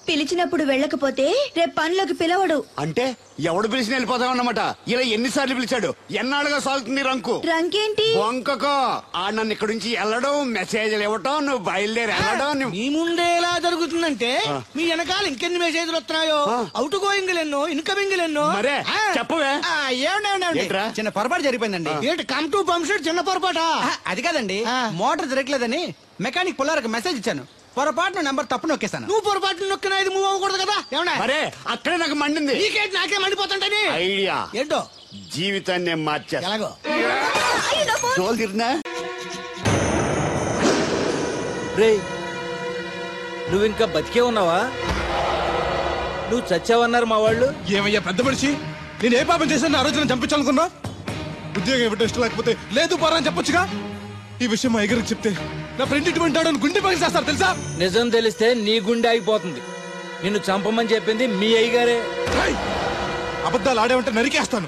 పిలిచినప్పుడు వెళ్ళకపోతే రేపు పనిలోకి పిలవడు. అంటే ఎవడు పిలిచిన వెళ్ళిపోతామన్నమాట. ఇలా ఎన్నిసార్లు పిలిచాడు? ఎన్నాళ్ళుగా సాగుతుంది రంకు? రంకేంటి? వంకకో ఆ నన్ను ఇక్కడ నుంచి వెళ్ళడం, మెసేజ్లు ఇవ్వటం, నువ్వు బయలుదేరి వెళ్ళడం. మీ ముందే ఎలా జరుగుతుందంటే మీ వెనకాల ఇంకెన్ని మెసేజ్లు వస్తున్నాయో. అవుట్ గోయింగ్ ఎన్నో, ఇన్కమింగ్ ఎన్నో. మరే చెప్పవే. ఏమండి చిన్న పొరపాటు జరిగిపోయిందండి. ఏంటి కమ్ టు పంప్ షెడ్ చిన్న పొరపాట? అది కాదండి, మోటార్ తిరగలేదని మెకానిక్ పుల్లారకు మెసేజ్ ఇచ్చాను. పొరపాటున నెంబర్ తప్పు నొక్కేస్తాను. నువ్వు పొరపాటు నొక్కినా ఇది మూవ్ అవ్వకూడదు కదా. ఏమన్నా మరే అక్కడే నాకు మండింది. నీకేంటి నాకే మండిపోతుంటని ఐడియా ఏంటో జీవితాన్ని నేను మార్చేస్తా. ఎలాగో తోలు తిరిగినా రే నువ్వు ఇంకా బతికే ఉన్నావా? నువ్వు చచ్చావన్నారు మా వాళ్ళు. ఏమయ్యా పెద్ద మనిషి, నేను ఏ పాపం చేశాను ఆ రోజు నేను చంపించాలనుకున్నా? ఉద్యోగం ఇవ్వటం ఇష్టం లేకపోతే లేదు పోరా అని చెప్పొచ్చుగా. ఈ విషయం మా అయ్యగారికి చెప్తే నా ఫ్రెండ్ ఇటువంటి వాడు గుండె పగిలి చేస్తారు తెలుసా? నిజం తెలిస్తే నీ గుండె ఆగిపోతుంది. నిన్ను చంపమని చెప్పింది మీ అయ్యగారే. అబద్ధాలు ఆడేమంటే నరికేస్తాను.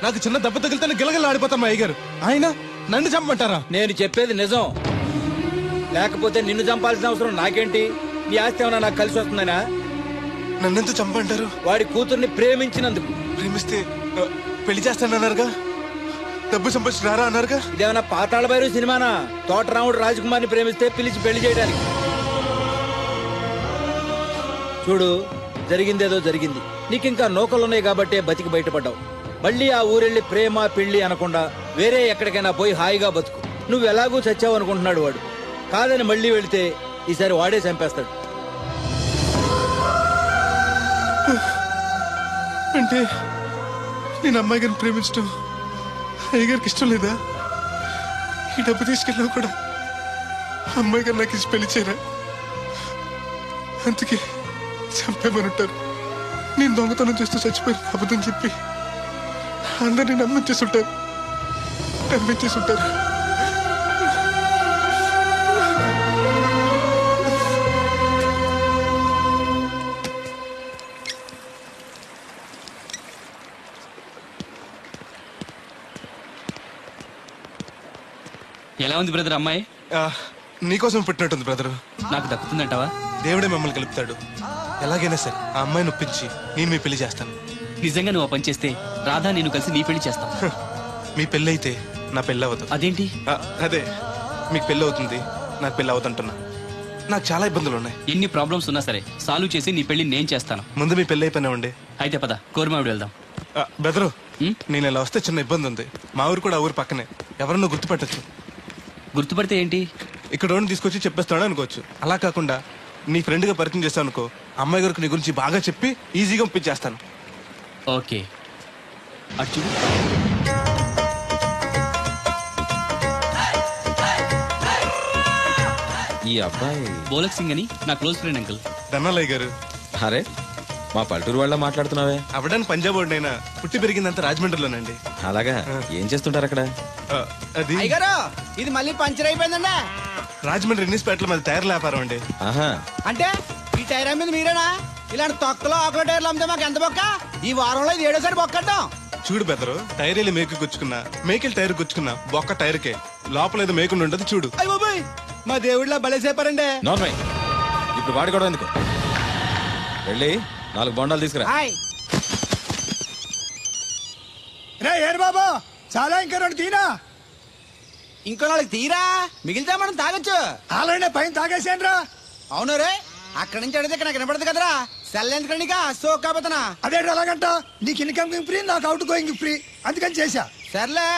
నాకు చిన్న దెబ్బ తగిలితే గిలగలు ఆడిపోతాను మా అయ్యగారు. ఆయన నన్ను చంపమంటారా? నేను చెప్పేది నిజం, లేకపోతే నిన్ను చంపాల్సిన అవసరం నాకేంటి? నీ ఆస్తి ఏమన్నా నాకు కలిసి వస్తుందనా? నన్నెంత చంపంటారు? వాడి కూతుర్ని ప్రేమించినందుకు. ప్రేమిస్తే పెళ్లి చేస్తానన్నారుగా, డబ్బు సంపాదించి రారా అన్నారుగా. ఇదేమన్నా పాతాళ భైరవ సినిమానా? తోటరాముడు రాజకుమార్ని ప్రేమిస్తే పిలిచి పెళ్లి చేయడానికి. చూడు, జరిగిందేదో జరిగింది. నీకింకా నౌకలున్నాయి కాబట్టే బతికి బయటపడ్డావు. మళ్ళీ ఆ ఊరెళ్ళి ప్రేమ పెళ్లి అనకుండా వేరే ఎక్కడికైనా పోయి హాయిగా బతుకు. నువ్వు ఎలాగూ చచ్చావు అనుకుంటున్నాడు వాడు. కాదని మళ్ళీ వెళితే ఈసారి వాడే చంపేస్తాడు. అంటే నేను అమ్మాయి గారిని ప్రేమించడం అయ్యగారికి ఇష్టం లేదా? ఈ డబ్బు తీసుకెళ్ళినా కూడా అమ్మాయి గారు నాకు ఇచ్చి పెళ్లి చేయరా? అందుకే చంపేమని ఉంటారు. నేను దొంగతనం చేస్తూ చచ్చిపోయి అబద్ధం చెప్పి అందరినీ నమ్మించేస్తుంటారు. ఎలా ఉంది బ్రదర్ అమ్మాయి? నీకోసం పుట్టినట్టుంది బ్రదరు. నాకు దక్కుతుందంటావా? దేవుడే మిమ్మల్ని కలుపుతాడు. ఎలాగైనా సరే ఆ అమ్మాయిని ఒప్పించి నేను మీ పెళ్లి చేస్తాను. నిజంగా నువ్వు ఆ పని చేస్తే రాధా నేను కలిసి నీ పెళ్లి చేస్తాం. మీ పెళ్ళి అయితే నా పెళ్ళి అవ్వదు. అదేంటి? అదే మీకు పెళ్ళి అవుతుంది, నాకు పెళ్ళి అవుతుంటున్నా. నాకు చాలా ఇబ్బందులు ఉన్నాయి. ఎన్ని ప్రాబ్లమ్స్ ఉన్నా సరే సాల్వ్ చేసి నీ పెళ్లి నేను చేస్తాను. ముందు మీ పెళ్ళి అయిపోయినావండి. అయితే పద కోరమావిడి వెళ్దాం. బెదరు, నేను ఇలా వస్తే చిన్న ఇబ్బంది ఉంది. మా ఊరు కూడా ఊరు పక్కనే, ఎవరన్నా గుర్తుపట్టచ్చు. గుర్తుపడితే ఏంటి? ఇక్కడ తీసుకొచ్చి చెప్పేస్తాడు అనుకోవచ్చు. అలా కాకుండా నీ ఫ్రెండ్గా పరిచయం చేస్తాను అనుకో, అమ్మాయి గారికి నీ గురించి బాగా చెప్పి ఈజీగా పంపించేస్తాను. ఓకే, అటు చూడు. ఈ అబ్బాయి బోలక్ సింగ్ అని నా క్లోజ్ ఫ్రెండ్ అంకుల్. ధనాలయ్య గారు. అరే, మా పల్లెటూరు వాళ్ళ మాట్లాడుతున్నావే? అవడానికి పంజాబ్ వాడినైనా పుట్టి పెరిగిందంతా రాజమండ్రిలోనండి. అలాగా? ఏం చేస్తుంటారు అక్కడ? అది అయ్యగారు, ఇది మళ్ళీ పంచర్ అయిపోయిందండి. రాజమండ్రి ఇన్నిస్పేటలో మాది టైర్ల వ్యాపారం అండి. ఆహా, అంటే ఈ టైర్ అమ్మేది మీరేనా? ఇలాంటి తొక్కలో ఆకుల టైర్లు అమ్మితే మాకు ఎంత బొక్క? ఈ వారంలో ఇది 7వ బొక్కడ్డాం. చూడు బెదరు, టైర్ వెళ్ళి మేకు గుచ్చుకున్నా, మేకెళ్ళి టైర్ గుచ్చుకున్నా బొక్క టైర్కే, లోపల ఏదో మేకుండా ఉండదు చూడు. అయ్య బాబాయ్, మా దేవుడిలా బలేసేపారండి. నార్మల్. ఇప్పుడు వాడి కూడా ఎందుకు? వెళ్ళి 4 బొండాలు తీసుకురా. రే ఏరు బాబు, చాలా ఇంకా 2 తీరా. ఇంకో 4 తీరా, మిగిలితే మనం తాగొచ్చు. ఆల్రెడీ పైన తాగేసాను రా. అవును రే, అక్కడి నుంచి అడిగితే ఇక్కడ నాకు వినపడదు కదరా. సెల్ ఎందుకండి సో కాబోతున్నా. అదే అలాగంట, నీకు ఇన్కమ్ ఫ్రీ, నాకు అవుట్ గోయింగ్ ఫ్రీ, అందుకని చేశా. సర్లే,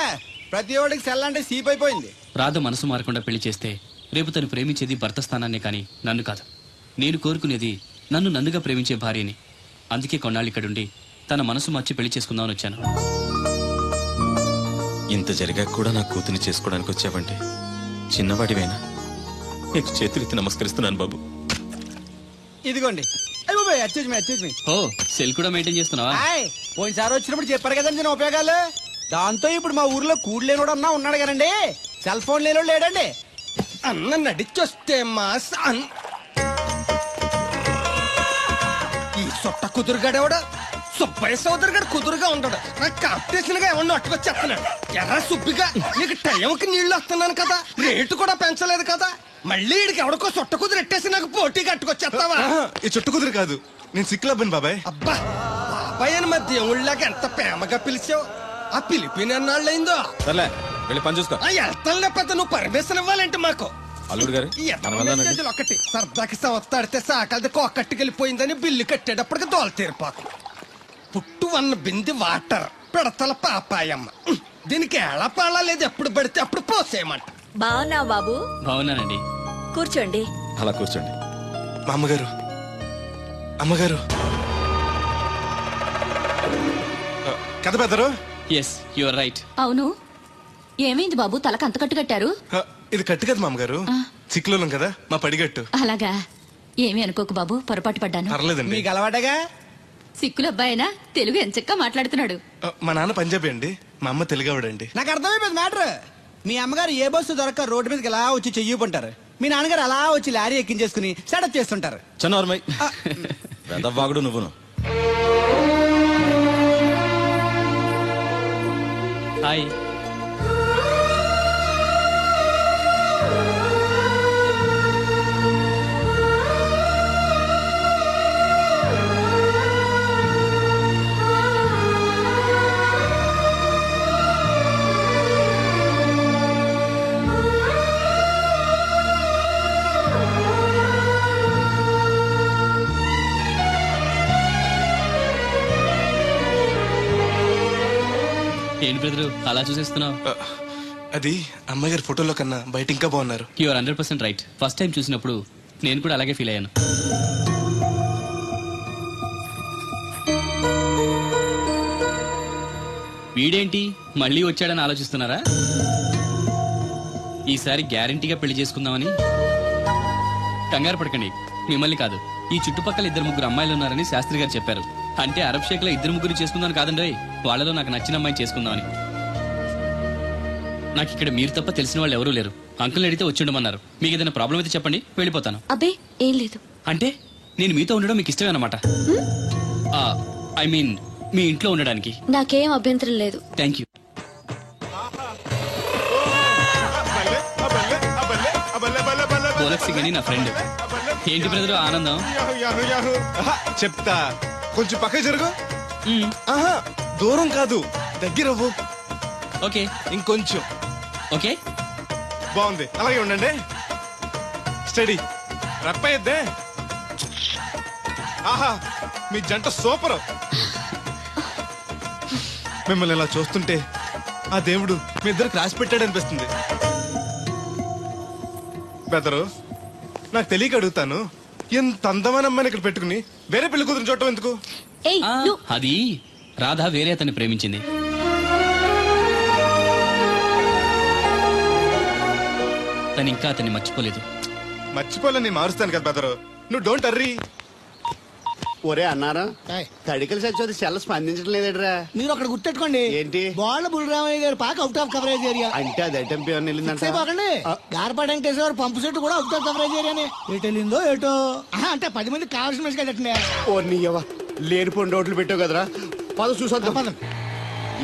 ప్రతి ఒడికి సెల్ అంటే సీప్ అయిపోయింది. రాధ మనసు మారకుండా పెళ్లి చేస్తే రేపు తను ప్రేమించేది భర్త స్థానాన్నే కానీ నన్ను కాదు. నేను కోరుకునేది నన్ను నన్నుగా ప్రేమించే భార్యని. అందుకే కొన్నాళ్ళు ఇక్కడుండి తన మనసు మార్చి పెళ్లి చేసుకుందామని వచ్చాను. ఇంత జరిగాక కూడా నా కూతుని చేసుకోవడానికి వచ్చావంటే చిన్నవాడివేనా? నీకు చేతులెత్తి నమస్కరిస్తున్నాను బాబు. ఇదిగోండి. అయ్య బాబాయ్, అచ్చేజ్ మీ. ఓ, సెల్ కూడా మెయింటైన్ చేస్తున్నావా? పోయినసారి వచ్చినప్పుడు చెప్పారు కదండి నేను ఉపయోగాలు. దాంతో ఇప్పుడు మా ఊర్లో కూడలేనోడు అన్నా ఉన్నాడు కదండి, సెల్ ఫోన్ లేనోడు లేడండి. అన్న నడిచొస్తే మాస్ ఈ సొట్ట కుదురుగాడేవాడు సుబ్బయ్య సోదరు గారు కుదురుగా ఉంటాడు. నాకు కాంపిటీషన్ గా ఎవరిని అట్టుకొచ్చేస్తున్నాడు. ఎర్ర సుబ్బిగా నీకు టైంకి నీళ్లు వస్తున్నాను కదా, రేటు కూడా పెంచలేదు కదా, మళ్ళీ ఇడికి ఎవడికో సొట్ట కుదురు ఎట్టేసి నాకు పోటీ కట్టుకొచ్చేస్తావా? ఈ చుట్టు కుదురు కాదు, నేను సిక్కులబ్బను బాబాయ్. అబ్బా బాబాయ్ అని మా దేవుళ్ళగా ఎంత ప్రేమగా పిలిచావు. ఆ పిలిపిన ఎన్నాళ్ళైందో. సర్లే, వెళ్ళి పని చూసుకో. వెళ్తాను లేకపోతే నువ్వు పర్మిషన్ ఇవ్వాలంటే మాకు. అల్లుడు గారు, ఒకటి సరదాకి సంవత్సరాడితే సాకలది కోకట్టుకెళ్ళిపోయిందని బిల్లు కట్టేటప్పటికి దోల తీరిపోకు. పుట్టు 1 బింది వాటర్ పెడతల పాపాయమ్మ. దీనికి ఎలా పాలా లేదు, ఎప్పుడు పడితే అప్పుడు పోసేయమంట. బాగున్నావు బాబు? బాగున్నానండి. కూర్చోండి. అలా కూర్చోండి. మా అమ్మగారు, అమ్మగారు కథ బెదరు. Yes, you are right. అవును, ఏమైంది బాబు తలకు అంత కట్టు కట్టారు? ఇది కట్టు కదా మామగారు, చిక్కులోనం కదా మా పడిగట్టు. అలాగా, ఏమీ అనుకోకు బాబు, పొరపాటు పడ్డాను. పర్లేదండి. మీకు అలవాటగా. సిక్కుల అబ్బాయినా తెలుగు ఎంచక్కా మాట్లాడుతున్నాడు. మా నాన్న పంజాబీ అండి, మా అమ్మ తెలుగావిడండి. నాకు అర్థమైపోయింది మ్యాటర్. మీ అమ్మగారు ఏ బస్సు దొరక్క రోడ్డు మీదకి ఎలా వచ్చి చెయ్యిపుంటారు, మీ నాన్నగారు అలా వచ్చి లారీ ఎక్కించేసుకుని సెటప్ చేస్తుంటారు. చన్నోర్మై, వెదవ్వాగుడు నువ్వును. హాయ్. ఏంటి బ్రదరు అలా చూసేస్తున్నావు? అది అమ్మాయి గారి ఫోటోలో కన్నా బయట ఇంకా బాగున్నారు. You are 100% right. First time చూసినప్పుడు నేను కూడా అలాగే ఫీల్ అయ్యాను. వీడేంటి మళ్ళీ వచ్చాడని ఆలోచిస్తున్నారా? ఈసారి గ్యారంటీగా పెళ్లి చేసుకుందామని. కంగారు పడకండి, మిమ్మల్ని కాదు, ఈ చుట్టుపక్కల 2-3 అమ్మాయిలు ఉన్నారని శాస్త్రి గారు చెప్పారు. అంటే అరబ్ షేక్ లో 2-3 చేసుకుందాం కాదండి, వాళ్ళలో నాకు నచ్చిన అమ్మాయిని చేసుకుందామని. నాకు ఇక్కడ మీరు తప్ప తెలిసిన వాళ్ళు ఎవరూ లేరు. అంకుల్ అడిగితే వచ్చి ఉండమన్నారు. మీకు ఏదైనా ప్రాబ్లం అయితే చెప్పండి, వెళ్ళిపోతాను. అబ్బే ఏం లేదు. అంటే నేను మీతో ఉండడం మీకు ఇష్టమే అన్నమాట? ఐ మీన్ మీ ఇంట్లో ఉండడానికి. నాకేం అభ్యంతరం లేదు. Thank you. దీపక్ సింగ్ అని నా ఫ్రెండ్. ఏంటి బ్రదర్ ఆనందం? ఆహా, చెప్తా. కొంచెం పక్క జరుగు. ఆహా, దూరం కాదు, దగ్గర అవ్వు. ఓకే. ఇంకొంచెం. ఓకే, బాగుంది, అలాగే ఉండండి. స్టడీ. రప్పయ్యద్దే. ఆహా, మీ జంట సూపర్. మిమ్మల్ని ఇలా చూస్తుంటే ఆ దేవుడు మీ ఇద్దరు క్లాస్ పెట్టాడు అనిపిస్తుంది. బెదరు, నాకు తెలియక అడుగుతాను, ఎంత అందమైన అమ్మాయిని ఇక్కడ పెట్టుకుని వేరే పెళ్లి కూతురు చూడటం ఎందుకు? అది రాధ వేరే అతన్ని ప్రేమించింది. తను ఇంకా అతన్ని మర్చిపోలేదు. మర్చిపోలే, నేను మారుస్తాను కదా బెదరు, నువ్వు డోంట్ అర్రీ. ఒరే అన్నారా, తడికలు చచ్చి సెల్ స్పందించడం లేదట్రా. మీరు అక్కడ గుర్తెట్టుకోండి, ఏంటి బాల బుల్రామయ్య గారి పాక అవుట్ ఆఫ్ కవరేజ్ ఏరియా అంటే అది ఐటెంపీ అని వెళ్ళిందంట. అయిపోకండి, గార్పాడు వెంకటేశ్వర పంపు సెట్ కూడా అవుట్ ఆఫ్ కవరేజ్ ఏరియానే. ఎటు వెళ్ళిందో ఏటో. అంటే 10 మంది కావాల్సిన మనిషి కదండి. ఓ నీయవ్వ, లేనిపోయిన రోడ్లు పెట్టావు కదరా. పద చూసొద్దాం.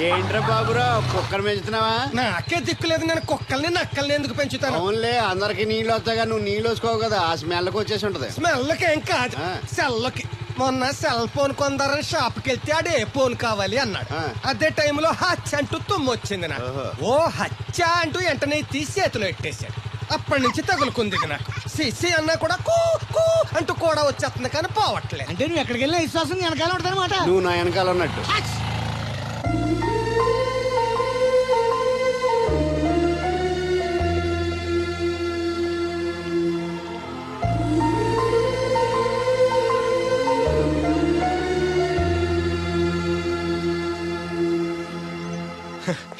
ఏంట్రా బాబురా, కుక్కర్ పెంచుతున్నావా? నాకే దిక్కులేదు, నేను కుక్కల్ని నక్కల్ని ఎందుకు పెంచుతాను? అవునులే, అందరికి నీళ్ళు వస్తాగా, నువ్వు నీళ్ళు వేసుకోవు కదా, ఆ స్మెల్కి వచ్చేసి ఉంటది. స్మెల్కి ఏం కాదు, సెల్కి. మొన్న సెల్ ఫోన్ కొందరని షాప్కి వెళ్తే ఆడే ఫోన్ కావాలి అన్నాడు. అదే టైంలో హచ్చ అంటూ తుమ్మొచ్చింది నాకు. ఓ హచ్చ అంటూ వెంటనే తీసి చేతిలో పెట్టేశాడు. అప్పటి నుంచి తగులుకుంది నాకు. సిసి అన్నా కూడా కూ కూ అంటూ కూడా వచ్చేస్తుంది కానీ పోవట్లేదు. అంటే నువ్వు ఎక్కడికి వెళ్ళినా విశ్వాసం వెనకాల ఉంటుందన్నమాట. నువ్వు నా వెనకాల ఉన్నట్టు.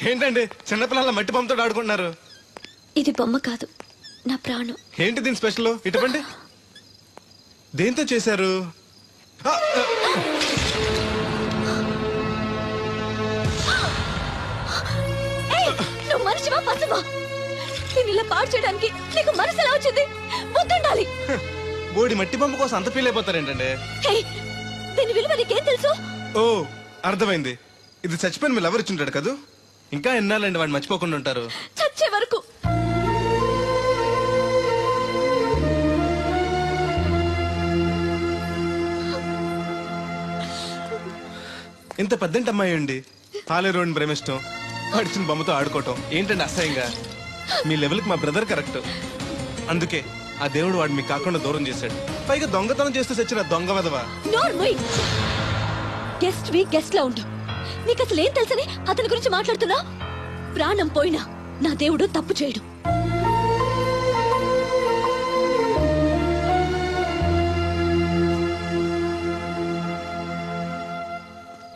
ఏంటండి చిన్నపిల్లల మట్టి బొమ్మతో ఆడుకుంటున్నారు? ఇది బొమ్మ కాదు, నా ప్రాణం. ఏంటి దీని స్పెషల్? ఇటువంటి దేంతో చేశారు? నువ్వు మనిషివా పశువా? నేను ఇలా పాడు చేయడానికి నీకు మనసు ఎలా వచ్చింది? బుద్ధుండాలి. బోడి మట్టి బొమ్మ కోసం అంత ఫీల్ అయిపోతారేంటండి? దీని విలువ నీకేం తెలుసు? ఓ, అర్థమైంది. ఇది చచ్చిపోయిన మీరు ఎవరు ఇచ్చుంటాడు కదా. ఇంకా ఎన్నాలండి వాడిని మర్చిపోకుండా ఉంటారు? చచ్చే వరకు. ఇంత పెద్దంటి అమ్మాయి అండి, పాలేరోడ్ని ప్రేమిష్టం, పడిచిన బొమ్మతో ఆడుకోవటం ఏంటండి అసహ్యంగా? మీ లెవెల్కి మా బ్రదర్ కరెక్ట్. అందుకే ఆ దేవుడు వాడు మీకు కాకుండా దూరం చేశాడు. పైగా దొంగతనం చేస్తూ చచ్చిన దొంగ వెధవా. గెస్ట్ వి గెస్ట్ లా ఉండు. నీకు అసలు ఏం తెలుసని అతని గురించి మాట్లాడుతున్నా? ప్రాణం పోయినా నా దేవుడు తప్పు చేయడు.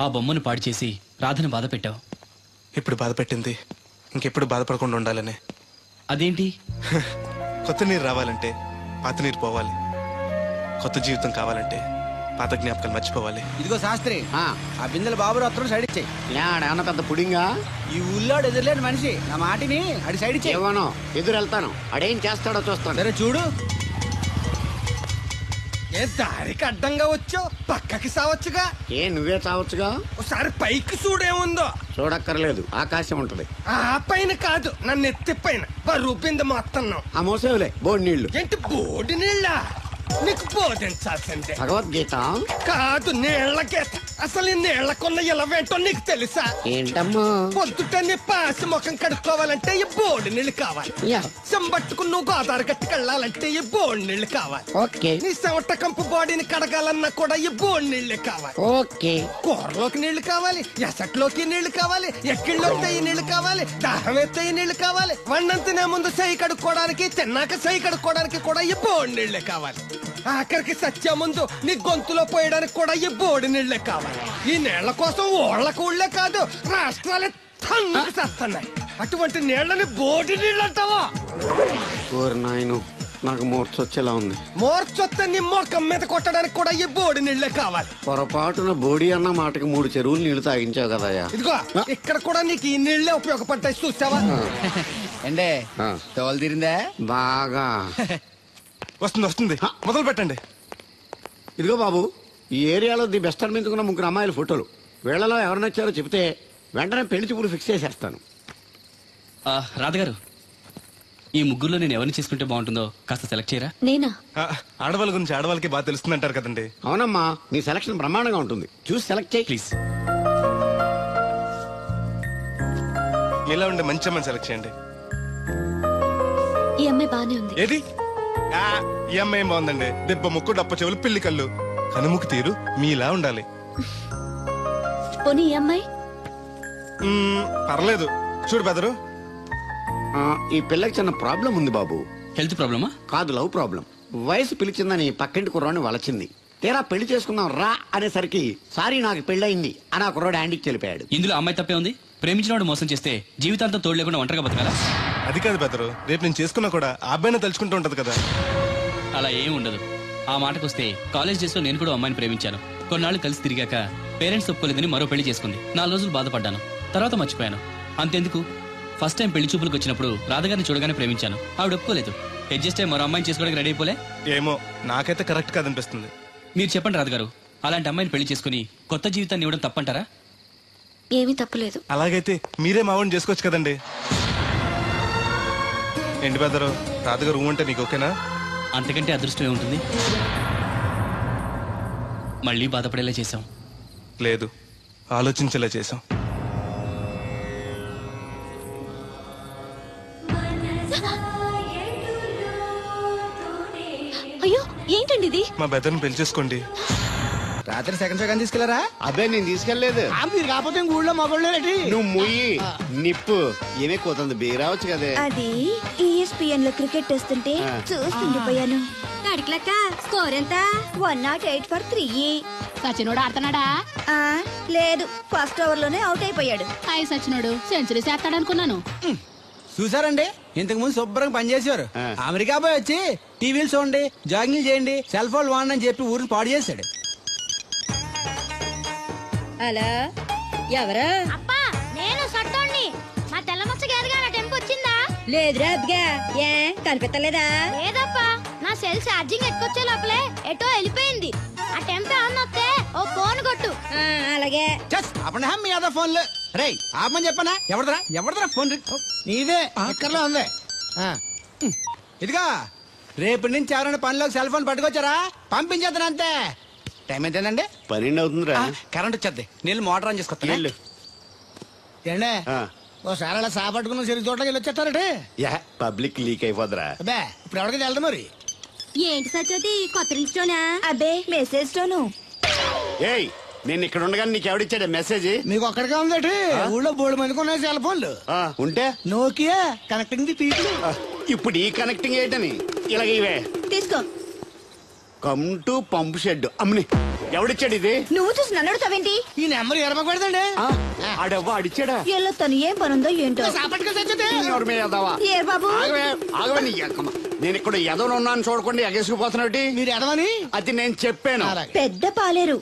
ఆ బొమ్మను పాడు చేసి రాధను బాధ పెట్టావు. ఇప్పుడు బాధ పెట్టింది ఇంకెప్పుడు బాధపడకుండా ఉండాలని. అదేంటి? కొత్త నీరు రావాలంటే పాత నీరు పోవాలి, కొత్త జీవితం కావాలంటే పాత జ్ఞాపకాలు మర్చిపోవాలి. ఇదిగో శాస్త్రి, ఆ బిందెల బాబు అత్తరు సైడ్ ఇచ్చాయి. ఏమన్నా పెద్ద పుడింగా? ఈ ఊళ్ళో ఎదురులేని మనిషి నా మాటిని అడి సైడ్ ఇచ్చాయి. ఏమోనో ఎదురు వెళ్తాను, అడేం చేస్తాడో చూస్తాను. సరే చూడు. ఏ దారికి అడ్డంగా వచ్చావు, పక్కకి సావచ్చుగా. ఏ నువ్వే చావచ్చుగా. ఒకసారి పైకి చూడేముందో. చూడక్కర్లేదు, ఆకాశం ఉంటది. ఆ పైన కాదు, నన్ను ఎత్తి పైన రూపింది మొత్తం. ఆ మోసేవులే బోడి నీళ్లు. ఏంటి బోడి నీళ్ళ? నీకు బోధించాల్సిందే. భగవద్గీత కాదు, నీళ్ల గీత. అసలు ఈ నీళ్లకున్న ఇలవేంటో నీకు తెలుసా? ఏంటమ్మా? పొద్దుట నీ పాసి ముఖం కడుక్కోవాలంటే ఈ బోడి నీళ్లు కావాలి. చెంబట్టుకుని నువ్వు గోదావరి గట్టుకు వెళ్ళాలంటే ఈ బోడి నీళ్లు కావాలి. ఓకే. నీ చెమట కంపు బాడీని కడగాలన్నా కూడా ఈ బోడి నీళ్లే కావాలి. ఓకే. కూరలోకి నీళ్లు కావాలి, ఎసట్లోకి నీళ్లు కావాలి, ఎక్కిళ్ళొస్తే ఈ నీళ్లు కావాలి, దాహం ఎత్తే ఈ నీళ్లు కావాలి, వండం తినే ముందు సై కడుక్కోవడానికి, తిన్నాక సై కడుక్కోవడానికి కూడా ఈ బోడి నీళ్లే కావాలి. ఆఖరికి సత్య ముందు నీ గొంతులో పోయడానికి కూడా ఈ బోడి నీళ్లే కావాలి. ఈ నీళ్ల కోసం ఓళ్లకు ఊళ్ళే కాదు, రాష్ట్రాలే తన్నుకు చేస్తున్నాయి. అటువంటి నీళ్లని బోడి నీళ్ళు అంటావా? నాకు మూర్చొచ్చేలా ఉంది. మూర్చొస్తే నీ మొఖం మీద కొట్టడానికి కూడా ఈ బోడి నీళ్లే కావాలి. పొరపాటున బోడి అన్న మాటకి 3 చెరువులు నీళ్లు తాగించావు కదా. ఇదిగో ఇక్కడ కూడా నీకు ఈ నీళ్లే ఉపయోగపడతాయి, చూసావా? ఏండే తోలు తీరిందా? బాగా వస్తుంది, మొదలు పెట్టండి. ఇదిగో బాబు, ఈ ఏరియాలో ది బెస్ట్ అనిపించుకున్న 3 అమ్మాయిల ఫోటోలు. వీళ్ళలో ఎవరు నచ్చారో చెప్తే వెంటనే పెళ్లి చూపులు ఫిక్స్ చేసేస్తాను. రాధగారు, ఈ ముగ్గురులో నేను ఎవరిని చేసుకుంటే బాగుంటుందో కాస్త సెలెక్ట్ చేయరా? నేనా? ఆడవాళ్ళ గురించి ఆడవాళ్ళకి బాగా తెలుస్తుంది అంటారు కదండి. అవునమ్మా, నీ సెలక్షన్ బ్రహ్మాండంగా ఉంటుంది. చూసి సెలెక్ట్ చేయి ప్లీజ్. ఇలా ఉండే మంచి అమ్మని సెలెక్ట్ చేయండి. ఈ అమ్మాయి బానే ఉంది. ఏది ఈ అమ్మాయి ఏం బాగుందండి? దెబ్బ ముక్కు, డప్ప చెవులు, పిల్లి కళ్ళు, కనుముక్కు తీరు మీలా ఉండాలి. పోనీ ఈ అమ్మాయి? పర్లేదు. చూడు బెదరు, ఈ పిల్లకి చిన్న ప్రాబ్లం ఉంది బాబు. హెల్త్ ప్రాబ్లమా? కాదు, లవ్ ప్రాబ్లం. వయసు పిలిచిందని పక్కింటి కుర్రాన్ని వలచింది. తీరా పెళ్లి చేసుకుందాం రా అనేసరికి సారీ నాకు పెళ్ళయింది అని ఆ కుర్రాడు యాండికి తెలిపాడు. ఇందులో అమ్మాయి తప్పే ఉంది. ప్రేమించినవాడు మోసం చేస్తే జీవితాంతం తోడు లేకుండా ఒంటరిగా బతకాలా? అది కాదు బెదరు, రేపు నేను చేసుకున్నా కూడా ఆ అబ్బాయిని తలుచుకుంటూ ఉంటది కదా. అలా ఏం ఉండదు. ఆ మాటకొస్తే కాలేజ్ డేస్ లో నేను కూడా అమ్మాయిని ప్రేమించాను. కొన్నాళ్ళు కలిసి తిరిగాక పేరెంట్స్ ఒప్పుకోలేదని మరో పెళ్లి చేసుకుంది. 4 రోజులు బాధపడ్డాను, తర్వాత మర్చిపోయాను. అంతెందుకు, ఫస్ట్ టైం పెళ్లి చూపులకు వచ్చినప్పుడు రాధగారిని చూడగానే ప్రేమించాను. ఆవిడ ఒప్పుకోలేదు. అడ్జస్ట్ అయ్యి మరో అమ్మాయిని చేసుకోవడానికి రెడీ అయిపోలే. ఏమో, నాకైతే కరెక్ట్ కాదనిపిస్తుంది. మీరు చెప్పండి రాధగారు, అలాంటి అమ్మాయిని పెళ్లి చేసుకుని కొత్త జీవితాన్ని ఇవ్వడం తప్పంటారా? ఏమీ తప్పులేదు. అలాగైతే మీరే మావాడిని చేసుకోవచ్చు కదండి. ఏంటి బెదరు, రాధగారు రూమ్ అంటే నీకు ఓకేనా? అంతకంటే అదృష్టం ఏముంటుంది? మళ్ళీ బాధపడేలా చేశాం. లేదు, ఆలోచించేలా చేసాం. అయ్యో, ఏంటండి ఇది? మా బెదర్ని పెళ్లి చేసుకోండి. రాత్రి సెకండ్ సెకండ్ తీసుకెళ్లారా? అబ్బాయి నేను తీసుకెళ్లేదు. మీరు కాకపోతే ఊళ్ళో మగోళ్ళేటి. నువ్వు ముయ్యి నిప్పు ఏమే కోతుంది బీరావచ్చు కదే. అది ESPN లో క్రికెట్ వస్తుంటే చూస్తుండిపోయాను. అడిగిలక్క స్కోర్ ఎంత? 108 for 3. సచినోడు ఆడుతున్నాడా? లేదు, ఫస్ట్ ఓవర్ లోనే అవుట్ అయిపోయాడు. సచినోడు సెంచరీ చేస్తాడనుకున్నాను. చూసారండి, ఇంతకు ముందు శుభ్రంగా పనిచేసేవారు. అమెరికా పోయి వచ్చి టీవీలు చూడండి, జాగింగ్ చేయండి, సెల్ ఫోన్ వాడండి అని చెప్పి ఊరిని పాడు చేశాడు. అలా ఎవరా? అప్పా, నేను సట్టోణ్ణి. మా తెల్లమచ్చ గారిగా నా టెంపు వచ్చిందా? లేదురా అబ్బగా, ఏ కనిపెట్టలేదా? లేదప్పా, నా సెల్ ఛార్జింగ్ ఎక్కొచ్చే లోపలే ఎటో వెళ్ళిపోయింది. ఆ టెంపే ఆన్ వస్తే ఓ ఫోన్ కొట్టు. అలాగే. అప్పుడు మీ అదా ఫోన్లు రే ఆపమని చెప్పనా? ఎవరిదరా ఫోన్? నీదే ఎక్కర్లో ఉంది. ఇదిగా రేపటి నుంచి ఎవరైనా పనిలోకి సెల్ ఫోన్ పట్టుకొచ్చారా పంపించేద్దాను అంతే. టైం ఎంతేనండి? 12 అవుతుందిరా. కరెంట్ వచ్చేద్ది. నీళ్ళు మోటార్ ఆన్ చేసుకొస్తా. ఏండే ఓసారి అలా సాపట్టుకున్న సరి చోట్లకి వెళ్ళి వచ్చేస్తారటే. Public leak అయిపోద్రా. అబ్బే, ఇప్పుడు ఎవరికి వెళ్దాం మరి? ఏంటి సత్యవతి, కొత్త రింగ్స్టోనా? అబ్బే, మెసేజ్ తోను. ఏయ్, నేను ఇక్కడ ఉండగానే నీకు ఎవడిచ్చాడే మెసేజ్? మీకు ఒక్కడిగా ఉందటి? ఊళ్ళో 3 మందికి ఉన్నాయి సెల్ ఫోన్లు. ఉంటే నోకియా కనెక్టింగ్ ది పీపుల్. ఇప్పుడు ఈ కనెక్టింగ్ ఏంటని ఇలాగ ఇవే తీసుకో. Come to pump shed. అమ్మని ఎవడిచ్చాడు ఇది? నువ్వు చూసి నన్ను అడుగుతావేంటి? ఈ నెంబర్ ఎరమకూడదండి. ఆడవ్వ అడిచాడా? వీళ్ళు తను ఏం పనుందో ఏంటో. ఏ బాబు ఆగవే నీ ఎక్కమ్మ. నేను ఇక్కడ ఎదవను ఉన్నాను చూడకుండా ఎగేసుకుపోతున్నట్టు. మీరు ఎదవని అది నేను చెప్పాను. పెద్ద పాలేరు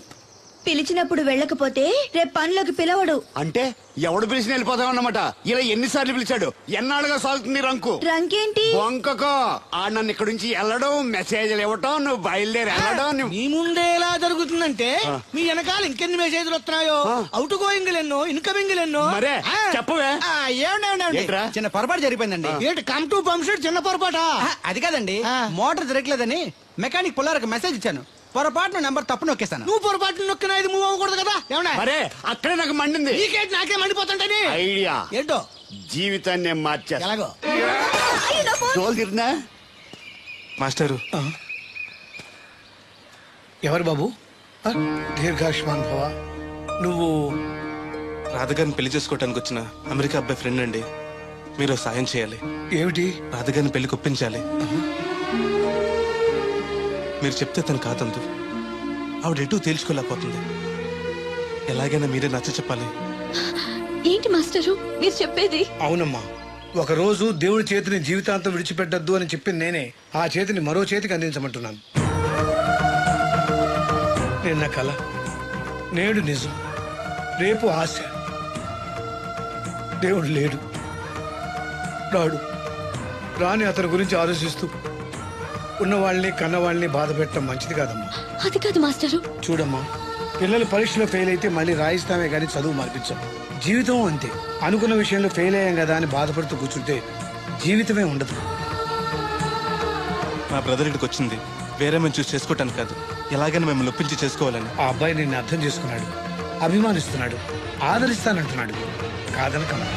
పిలిచినప్పుడు వెళ్ళకపోతే రేపు పనిలోకి పిలవడు. అంటే ఎవడు పిలిచిన వెళ్ళిపోతామన్నమాట. ఇలా ఎన్నిసార్లు పిలిచాడు? ఎన్నాళ్ళుగా సాగుతుంది రంకు. రంకేంటి? వంకకో ఆ నన్ను ఇక్కడ నుంచి వెళ్ళడం, మెసేజ్లు ఇవ్వటం, నువ్వు బయలుదేరి వెళ్ళడం. మీ ముందే ఎలా జరుగుతుందంటే మీ వెనకాల ఇంకెన్ని మెసేజ్లు వస్తున్నాయో. అవుట్ గోయింగ్ ఎన్నో, ఇన్కమింగ్ ఎన్నో. మరే చెప్పవే. చిన్న పొరపాటు జరిగిపోయిందండి. ఏంటి కమ్ టు పంప్ షెడ్ చిన్న పొరపాట? అది కాదండి, మోటార్ తిరగలేదని మెకానిక్ పుల్లారకు మెసేజ్ ఇచ్చాను. పొరపాటున నెంబర్ తప్పు నొక్కేస్తాను. నువ్వు పొరపాటు నొక్కినా ఇది మూవ్ అవ్వకూడదు కదా. ఏమన్నా మరే అక్కడే నాకు మండింది. నీకేంటి నాకే మండిపోతుంటని ఐడియా ఏంటో జీవితాన్ని మార్చా. ఎలాగో తిరిగినా మాస్టరు. ఎవరు బాబు? దీర్ఘాయుష్మాన్ భవ. నువ్వు రాధగారిని పెళ్లి చేసుకోవటానికి వచ్చిన అమెరికా అబ్బాయి ఫ్రెండ్ అండి. మీరు సాయం చేయాలి. ఏమిటి? రాధగారిని పెళ్లి ఒప్పించాలి. మీరు చెప్తే తను కాదందు. ఆవిడ ఎటు తేల్చుకోలేకపోతుంది. ఎలాగైనా మీరే నచ్చ చెప్పాలి. ఏంటి మాస్టరు మీరు చెప్పేది? అవునమ్మా, ఒక రోజు దేవుడి చేతిని జీవితాంతం విడిచిపెట్టద్దు అని చెప్పింది నేనే. ఆ చేతిని మరో చేతికి అందించమంటున్నాను. నిన్న కల, నేడు నిజం, రేపు ఆశ. దేవుడు లేడు, రాడు. రాని అతని గురించి ఆలోచిస్తూ ఉన్నవాళ్ళని కన్నవాళ్ళని బాధ పెట్టడం మంచిది కాదమ్మా. అది కాదు మాస్టరు. చూడమ్మా, పిల్లలు పరీక్షలో ఫెయిల్ అయితే మళ్ళీ రాయిస్తామే కానీ చదువు మార్పించాం. జీవితం అంతే. అనుకున్న విషయంలో ఫెయిల్ అయ్యాం కదా అని బాధపడుతూ కూర్చుంటే జీవితమే ఉండదు. మా బ్రదర్ ఇక్కడికి వచ్చింది వేరే మేము చూసి చేసుకోవటానికి కాదు, ఎలాగైనా మిమ్మల్ని ఒప్పించి చేసుకోవాలని. ఆ అబ్బాయి నిన్ను అర్థం చేసుకున్నాడు, అభిమానిస్తున్నాడు, ఆదరిస్తానంటున్నాడు. కాదనకమ్మా.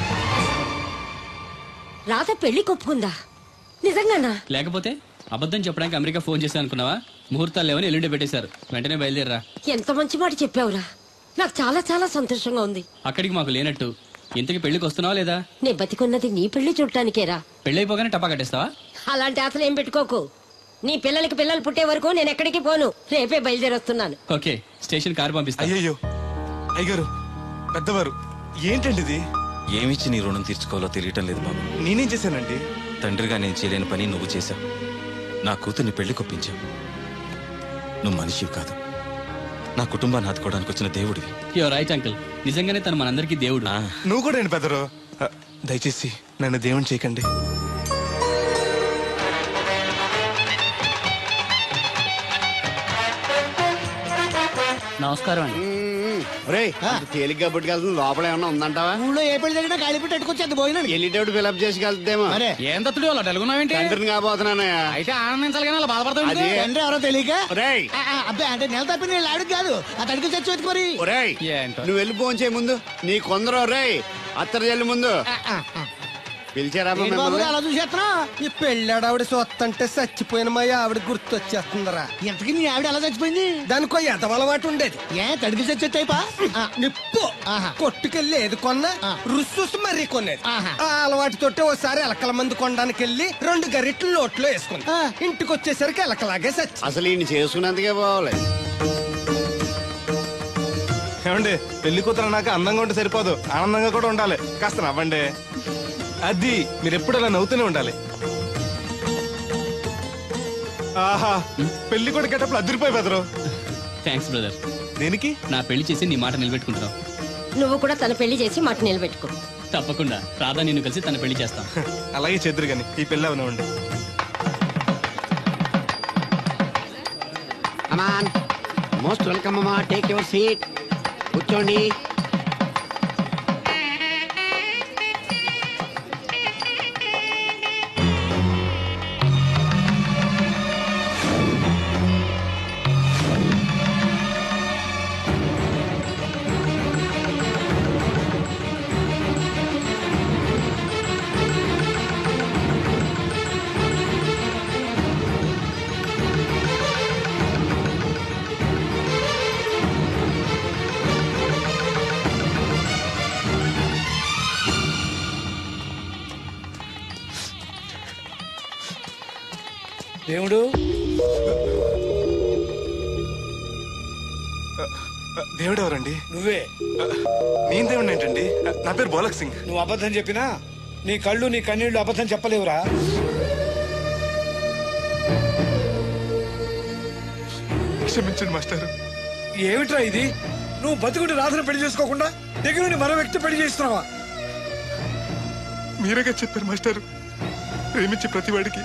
రాధ పెళ్లి కొప్పుకుందా? నిజంగానా? లేకపోతే అబద్ధం చెప్పడానికి అమెరికా ఫోన్ చేశాను అనుకున్నావా? ముహూర్తాలు లేవని ఎల్లుండి పెట్టేశారు. వెంటనే బయలుదేరరా. ఎంత మంచి మాట చెప్పావురా. నాకు చాలా చాలా సంతోషంగా ఉంది. అక్కడికి మాకు లేనట్టు ఇంతకి పెళ్లికి వస్తున్నావా లేదా? నే బతికున్నది నీ పెళ్లి చూడటానికేరా. పెళ్ళైపోగానే టపా కట్టేస్తావా? అలాంటి ఆశలు ఏం పెట్టుకోకు. నీ పిల్లలకి పిల్లలు పుట్టే వరకు నేను ఎక్కడికి పోను. రేపే బయలుదేరొస్తున్నాను. ఓకే, స్టేషన్ కారు పంపిస్తా. అయ్యయ్యో అయ్యగారు, పెద్దవారు, ఏంటండి ఇది? ఏమిచ్చి నీ రుణం తీర్చుకోవాలో తెలియటం లేదు బాబు. నేనేం చేశానండి? తండ్రిగా నేను చేయలేని పని నువ్వు చేశావు. నా కూతుర్ని పెళ్లి కొప్పించావు. నువ్వు మనిషివి కాదు, నా కుటుంబాన్ని ఆదుకోవడానికి వచ్చిన దేవుడివి. Your right uncle. నిజంగానే తను మనందరికీ దేవుడు. నువ్వు కూడా ఏంటి పెద్దరు? దయచేసి నన్ను దేవుని చేయకండి. నమస్కారం అండి. తేలిగ్గా పుట్టుకెళ్తుంది, లోపల ఏమన్నా ఉందంటావా? ఊళ్ళో ఏ పెళ్లి జరిగినా గాలి పెట్టి ఎట్టుకొచ్చేది భోజనం. వెళ్ళేటప్పుడు ఫిలప్ చేసి వెళ్తేమో. ఏం తత్తుడు అలా తెలుగున్నావేంటి? తండ్రిని కాబోతున్నాను. అయితే ఆనందించాలి కానీ అలా బాధపడతావు. తండ్రి ఎవరో తెలియక. ఒరేయ్ అబ్బాయి అంటే నెల తప్పి నేను ఆడికి కాదు, ఆ తడికి చచ్చి వెతుకు మరి. ఒరేయ్ ఏంటో. నువ్వు వెళ్ళి ఫోన్ చేయ ముందు. నీ కొందరు రేయ్ అత్తరు చెల్లి ముందు పిలిచారా ఏంటి బాబు అలా చూసేస్తున్నా? ఈ పెళ్ళాడావిడ సొత్తంటే చచ్చిపోయిన మా ఆవిడ గుర్తొచ్చేస్తుందరా. ఇంతకీ నీ ఆవిడ ఎలా చచ్చిపోయింది? దానికో ఎదవలవాటు ఉండేది. ఏ తడికి చచ్చి టైపా? నిప్పు కొట్టుకెళ్ళి ఏది కొన్నా రుస్సు మరీ కొనేది. ఆ అలవాటుతోటి ఓసారి ఎలకల మందు కొనడానికి వెళ్ళి 2 గరిట్లు నోట్లో వేసుకుంది. ఇంటికి వచ్చేసరికి ఎలకలాగే చచ్చి. అసలు ఈయన చేసుకున్నందుకే పోవాలి. ఏమండి, పెళ్లి కూతురు అన్నాక అందంగా ఉంటే సరిపోదు, ఆనందంగా కూడా ఉండాలి. కాస్త నవ్వండి. అది మీరు ఎప్పుడు అలా నవ్వుతూనే ఉండాలి. ఆహా, పెళ్లి కూడా గెటప్పుడు అదిరిపోయి బెదరు. Thanks brother. దేనికి? నా పెళ్లి చేసి నీ మాట నిలబెట్టుకుంటున్నావు. నువ్వు కూడా తన పెళ్లి చేసి మాట నిలబెట్టుకో. తప్పకుండా రాధా నిన్ను కలిసి తన పెళ్లి చేస్తాం. అలాగే చెద్దరు గాని ఈ పెళ్లి అవనివ్వండి. అమాన్ మోస్ట్ వెల్కమ్ అమ్మా, టేక్ యువర్ సీట్, కూర్చోండి. దేవుడు, దేవుడు ఎవరండి? నువ్వే. నేను దేవుడు ఏంటండి? నా పేరు బోలక్ సింగ్. నువ్వు అబద్ధం చెప్పినా నీ కళ్ళు నీ కన్నీళ్లు అబద్ధం చెప్పలేవురా. క్షమించండి మాస్టర్. ఏమిట్రా ఇది? నువ్వు బతుకుంటే రాధను పెళ్లి చేసుకోకుండా దగ్గర నుండి మరో వ్యక్తి పెళ్లి చేస్తున్నావా? మీరేగా చెప్పారు మాస్టర్, ప్రేమించే ప్రతి వాడికి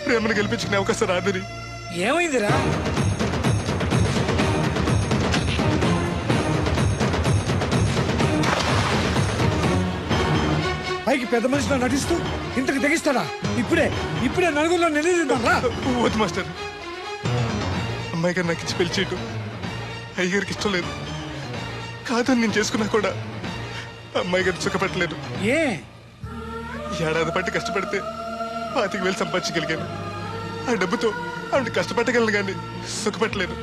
ప్రేమను గెలిపించుకునే అవకాశం రాదని. ఏమైందిరా? పైకి పెద్ద మనిషిలో నటిస్తూ ఇంతకు తెగిస్తాడా? ఇప్పుడే నలుగురిలో నిలదీద్దాం రా. వద్దు మాస్టర్, అమ్మాయి గారు నాకు ఇచ్చి పెళ్లి చేయటం అయ్యగారికి ఇష్టం లేదు. కాదని నేను చేసుకున్నా కూడా అమ్మాయి గారు సుఖపెట్టలేదు. ఏ ఏడాది పట్టి కష్టపడితే 25,000 సంపాదించగలిగాను. ఆ డబ్బుతో ఆవిడ కష్టపట్టగలను కానీ సుఖపెట్టలేను.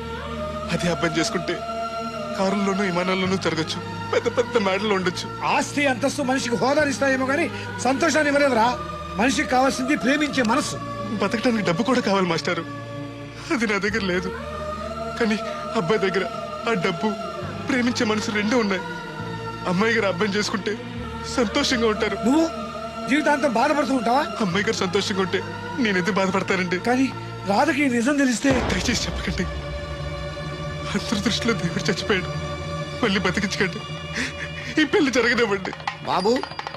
అదే అబ్బాయి చేసుకుంటే కారుల్లోనూ విమానాల్లోనూ తిరగచ్చు, పెద్ద పెద్ద మేడల్లో ఉండొచ్చు. ఆస్తి అంతస్తు మనిషికి హోదానిస్తాయేమో గానీ సంతోషాన్ని ఇవ్వలేదురా. మనిషికి కావాల్సింది ప్రేమించే మనసు. బతకడానికి డబ్బు కూడా కావాలి మాస్టారు, అది నా దగ్గర లేదు. కానీ అబ్బాయి దగ్గర ఆ డబ్బు, ప్రేమించే మనసు రెండూ ఉన్నాయి. అమ్మాయి గారు అబ్బాయిని చేసుకుంటే సంతోషంగా ఉంటారు. నువ్వు జీవితాంతం బాధపడుతూ ఉంటావా? అమ్మాయి గారు సంతోషంగా ఉంటే నేనెందుకు బాధపడతానండి? కానీ రాధకి నిజం తెలిస్తే. దయచేసి చెప్పకండి. అందరి దృష్టిలో దేవుడు చచ్చిపోయాడు, మళ్ళీ బతికించకండి. ఈ పెళ్లి జరగనివ్వండి. బాబు,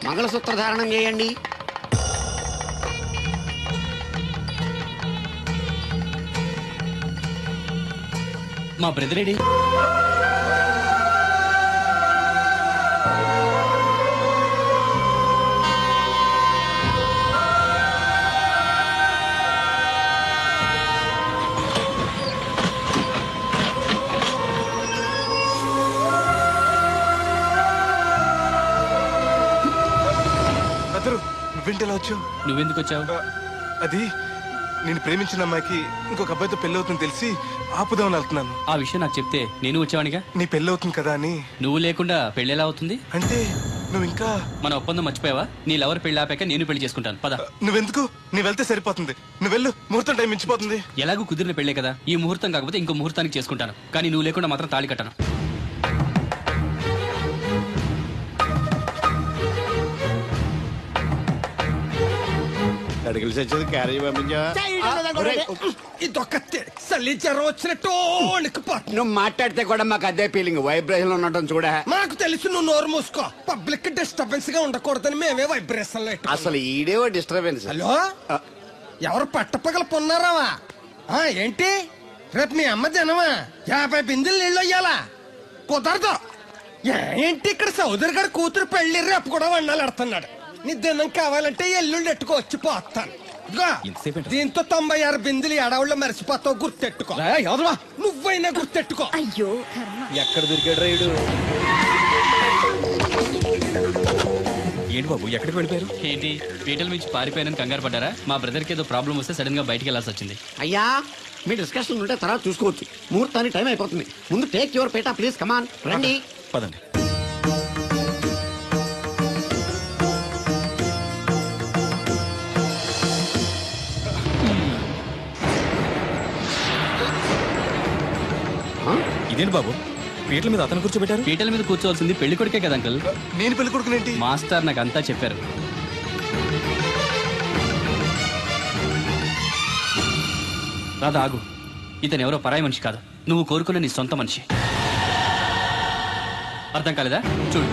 మంగళసూత్ర ధారణం చేయండి. మా బ్రదర్ ఏడి? నువ్వేంటి ఎలా వచ్చావు? నువ్వెందుకు వచ్చావు? అది నేను ప్రేమించిన అమ్మాయికి ఇంకొక అబ్బాయితో పెళ్లి అవుతుందని తెలిసి ఆపుదామని వెళ్తున్నాను. ఆ విషయం నాకు చెప్తే నేను వచ్చావనిగా. నీ పెళ్లి అవుతుంది కదా అని. నువ్వు లేకుండా పెళ్లి ఎలా అవుతుంది? అంటే నువ్వు ఇంకా మన ఒప్పందం మర్చిపోయావా? నీ లవర్ పెళ్లి ఆపాక నేను పెళ్లి చేసుకుంటాను. పద. నువ్వెందుకు? నీ వెళ్తే సరిపోతుంది. నువ్వు వెళ్ళు, ముహూర్తం టైం మించిపోతుంది. ఎలాగూ కుదిరిన పెళ్లే కదా, ఈ ముహూర్తం కాకపోతే ఇంకో ముహూర్తానికి చేసుకుంటాను. కానీ నువ్వు లేకుండా మాత్రం తాళి కట్టను. అడిగిలి చచ్చేది క్యారేజ్ పంపించా. ఇదొక చలి జ్వరం వచ్చినట్టు నువ్వు మాట్లాడితే కూడా మాకు అదే ఫీలింగ్, వైబ్రేషన్ ఉండటం చూడ. మాకు తెలుసు, నువ్వు నోరు మూసుకో. పబ్లిక్ డిస్టర్బెన్స్ గా ఉండకూడదని మేమే వైబ్రేషన్ లో. అసలు ఈడేవో డిస్టర్బెన్స్. హలో, ఎవరు పట్టపగల పొన్నారావా? ఏంటి రేపు మీ అమ్మ జనమా 50 బిందులు నీళ్ళు అయ్యాలా? కుదరదు. ఏంటి ఇక్కడ సౌదరి గారు కూతురు పెళ్లి రేపు కూడా వండాలి ఎడుతున్నాడు. నీ దినం కావాలంటే ఎల్లుండి ఎట్టుకో వచ్చి పోతాను. దీంతో 96 బిందులు ఎడవుల్లో మరిచిపోతావు, గుర్తెట్టుకో. నువ్వైనా గుర్తెట్టుకో. అయ్యో ఎక్కడ దొరికాడు రైడు? ఏంటి బాబు ఎక్కడికి వెళ్ళిపోయారు? ఏంటి పీటల నుంచి పారిపోయానని కంగారు పడ్డారా? మా బ్రదర్ కి ఏదో ప్రాబ్లం వస్తే సడన్ గా బయటికి వెళ్ళాల్సి వచ్చింది. అయ్యా మీ డిస్కషన్ ఉంటే తర్వాత చూసుకోవచ్చు, ముహూర్తానికి టైం అయిపోతుంది. ముందు టేక్ యువర్ పేట ప్లీజ్, కమాన్ రండి. పదండి. ఇదేంటి బాబు పీటల మీద అతను కూర్చోబెట్టారు? పీటల మీద కూర్చోవలసింది పెళ్లి కొడుకే కదా అంకుల్. నేను పెళ్లి కొడుకునేంటి? మాస్టర్ నాకు అంతా చెప్పారు. రాధా ఆగు, ఇతను ఎవరో పరాయి మనిషి కాదు, నువ్వు కోరుకున్న నీ సొంత మనిషి. అర్థం కాలేదా? చూడు.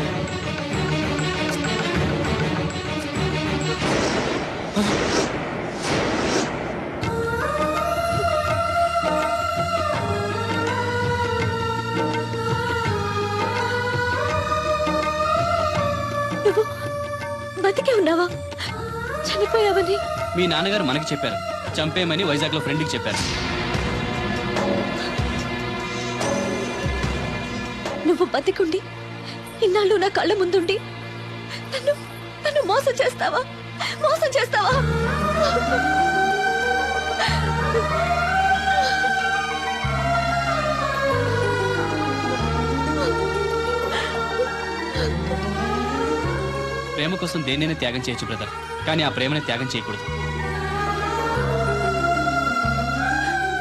నువ్వు బతికే ఉన్నావా? చనిపోయావని మీ నాన్నగారు మనకి చెప్పారు, చంపేయమని వైజాగ్ లో ఫ్రెండ్కి చెప్పారు. నువ్వు బతికుండి ఇన్నాళ్ళు నా కళ్ళ ముందుండి నన్ను నన్ను మోసం చేస్తావా? మోసం చేస్తావా? ప్రేమ కోసం దేన్నైనా త్యాగం చేయొచ్చు బ్రదర్, కానీ ఆ ప్రేమని త్యాగం చేయకూడదు.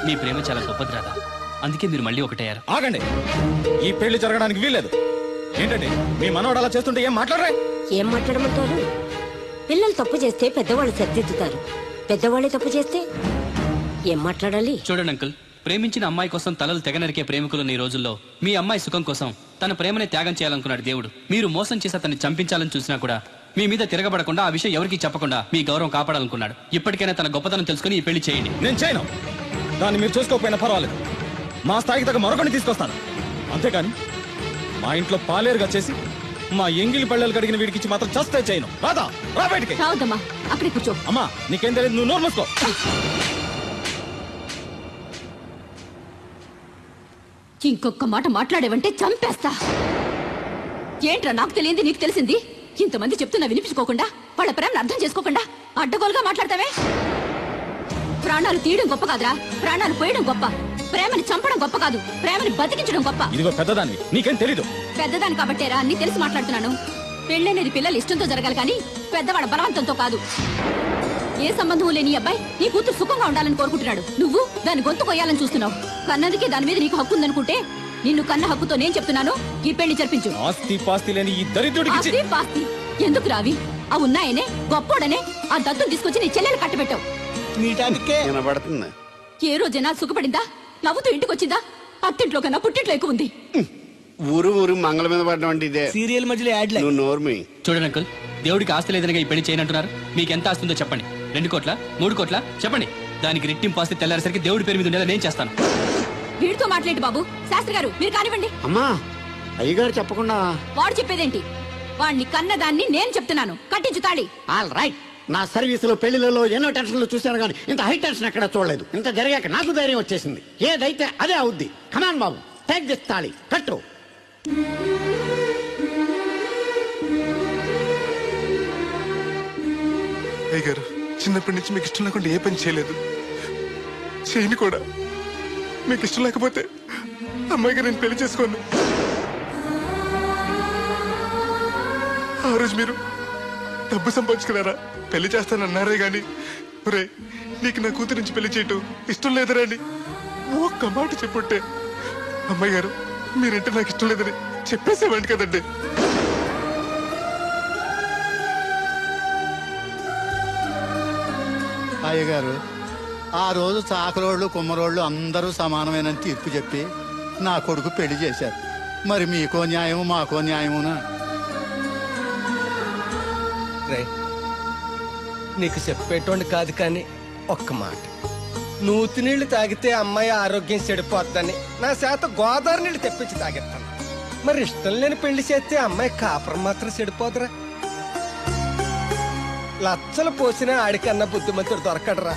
మీ ప్రేమ చాలా గొప్పది రాదా, అందుకే మీరు మళ్ళీ ఒకటయ్యారు. ఆగండి, ఈ పెళ్లి జరగడానికి వీల్లేదు. ఏంటండి మీ మనవాడు అలా చేస్తుంటే ఏం మాట్లాడరా? ఏం మాట్లాడమంటారు? పిల్లలు తప్పు చేస్తే పెద్దవాళ్ళు సరిదిద్దుతారు, పెద్దవాళ్ళే తప్పు చేస్తే ఏం మాట్లాడాలి? చూడండి అంకుల్, ప్రేమించిన అమ్మాయి కోసం తలలు తెగనరికే ప్రేమికులున్న ఈ రోజుల్లో మీ అమ్మాయి సుఖం కోసం తన ప్రేమని త్యాగం చేయాలనుకున్నాడు దేవుడు. మీరు మోసం చేసి అతన్ని చంపించాలని చూసినా కూడా మీ మీద తిరగబడకుండా ఆ విషయం ఎవరికి చెప్పకుండా మీ గౌరవం కాపాడాలనుకున్నాడు. ఇప్పటికైనా తన గొప్పతనం తెలుసుకుని ఈ పెళ్లి చేయండి. నేను చేయను, దాన్ని మీరు చూసుకోకపోయినా పర్వాలేదు. మా స్థాయికి తగ్గ మరొకరిని తీసుకొస్తాను, అంతేకాని మా ఇంట్లో పాలేరుగా చేసి మా ఎంగిలి పళ్ళలు కడిగిన వీడికి మాత్రం చస్తే చేయను. రాదా, రా బయటికి. రావద్దమ్మా, అక్కడికి కూర్చో. అమ్మా నీకేం తెలియదు, నువ్వు నోరు మూసుకో. ఇంకొక మాట మాట్లాడేవంటే చంపేస్తా. ఏంట్రా నాకు తెలియంది నీకు తెలిసింది? ఇంతమంది చెప్తున్నా వినిపించుకోకుండా, వాళ్ళ ప్రేమను అర్థం చేసుకోకుండా అడ్డగోలుగా మాట్లాడతావే. ప్రాణాలు తీయడం గొప్ప కాదురా, ప్రాణాలు పోయడం గొప్ప. ప్రేమని చంపడం గొప్ప కాదు, ప్రేమని బతికించడం గొప్ప. ఇదిగో పెద్దదాన్ని, నీకేం తెలీదు. పెద్దదాని కాబట్టేరా అన్ని తెలిసి మాట్లాడుతున్నాను. పెళ్ళనేది పిల్లలు ఇష్టంతో జరగాలి కానీ పెద్దవాళ్ళ బలవంతంతో కాదు. ఏ సంబంధం లేని అబ్బాయి నీ కూతురు సుఖంగా ఉండాలని కోరుకుంటున్నాడు, నువ్వు దాని గొంతు కొయ్యాలని చూస్తున్నావు. కన్నదికి దాని మీద నీకు హక్కు ఉందనుకుంటే నిన్ను కన్న హక్కుతో నేను చెప్తున్నాను, ఈ పెళ్లి జరిపించు. ఆస్తి పాస్తి లేని ఈ దరిద్రుడికి ఆస్తి పాస్తి ఎందుకు రావి? ఆ ఉన్నాయనే గొప్పోడనే ఆ దత్తుని తీసుకొచ్చి నీ చెల్లెలు కట్టబెట్టావు. ఏ రోజైనా సుఖపడిందా? నవ్వుతూ ఇంటికి వచ్చిందా? అత్తింట్లో కన్నా పుట్టింట్లో ఎక్కువ ఉంది. ఊరు ఊరు మంగళ మీద పడడం అంటే ఇదే. సీరియల్ మధ్యలో యాడ్ నువ్వు నోర్మి. చూడండి అంకుల్, దేవుడికి ఆస్తి లేదనగా ఈ పెళ్లి చేయనంటున్నారు. మీకు ఎంత ఆస్తుందో చెప్పండి. 2 కోట్ల 3 కోట్ల చెప్పండి. దానికి రెట్టింపు ఆస్తి తెల్లారేసరికి దేవుడి పేరు మీద ఉండేలా నేను చేస్తాను. వీడితో మాట్లాడి బాబు. శాస్త్రి గారు మీరు కానివ్వండి. అమ్మా అయ్యగారు చెప్పకుండా వాడు చెప్పేదేంటి? వాడిని కన్నదాన్ని నేను చెప్తున్నాను, కట్టించు తాళి. All right. నా సర్వీసులో పెళ్లిలలో ఎన్నో టెన్షన్లు చూశాను కానీ ఇంత హై టెన్షన్ ఎక్కడ చూడలేదు. ఇంత జరిగాక నాకు ధైర్యం వచ్చేసింది. ఏదైతే అదే అవుద్ది. కమాన్ బాబు, టేక్ దిస్ తాళి, కట్టు. అయ్యగారు చిన్నప్పటి నుంచి మీకు ఇష్టం లేకుండా ఏ పని చేయలేదు, చేయని కూడా. మీకు ఇష్టం లేకపోతే అమ్మాయిగా నేను పెళ్లి చేసుకోను. ఆ రోజు మీరు డబ్బు సంపాదించుకున్నారా, పెళ్లి చేస్తానన్నారే గాని ఒరే నీకు నా కూతురు నుంచి పెళ్లి చేయటం ఇష్టం లేదరా అని ఒక్క మాట చెప్పుంటే అమ్మాయి గారు మీరంటే నాకు ఇష్టం లేదని చెప్పేసేవాడి కదండి. అయ్యగారు ఆ రోజు చాకరోళ్ళు కుమ్మరోళ్ళు అందరూ సమానమైన తీర్పు చెప్పి నా కొడుకు పెళ్లి చేశారు. మరి మీకో న్యాయము మాకో న్యాయమునా? రే నీకు చెప్పేటోండి కాదు కానీ ఒక్క మాట, నూతి నీళ్లు తాగితే అమ్మాయి ఆరోగ్యం చెడిపోద్దని నా చేత గోదావరి నీళ్లు తెప్పించి తాగెత్తాను. మరి ఇష్టం లేని పెళ్లి చేస్తే అమ్మాయి కాపురం మాత్రం చెడిపోదురా? లచ్చలు పోసినా ఆడికన్నా బుద్ధిమంతుడు దొరకడరా.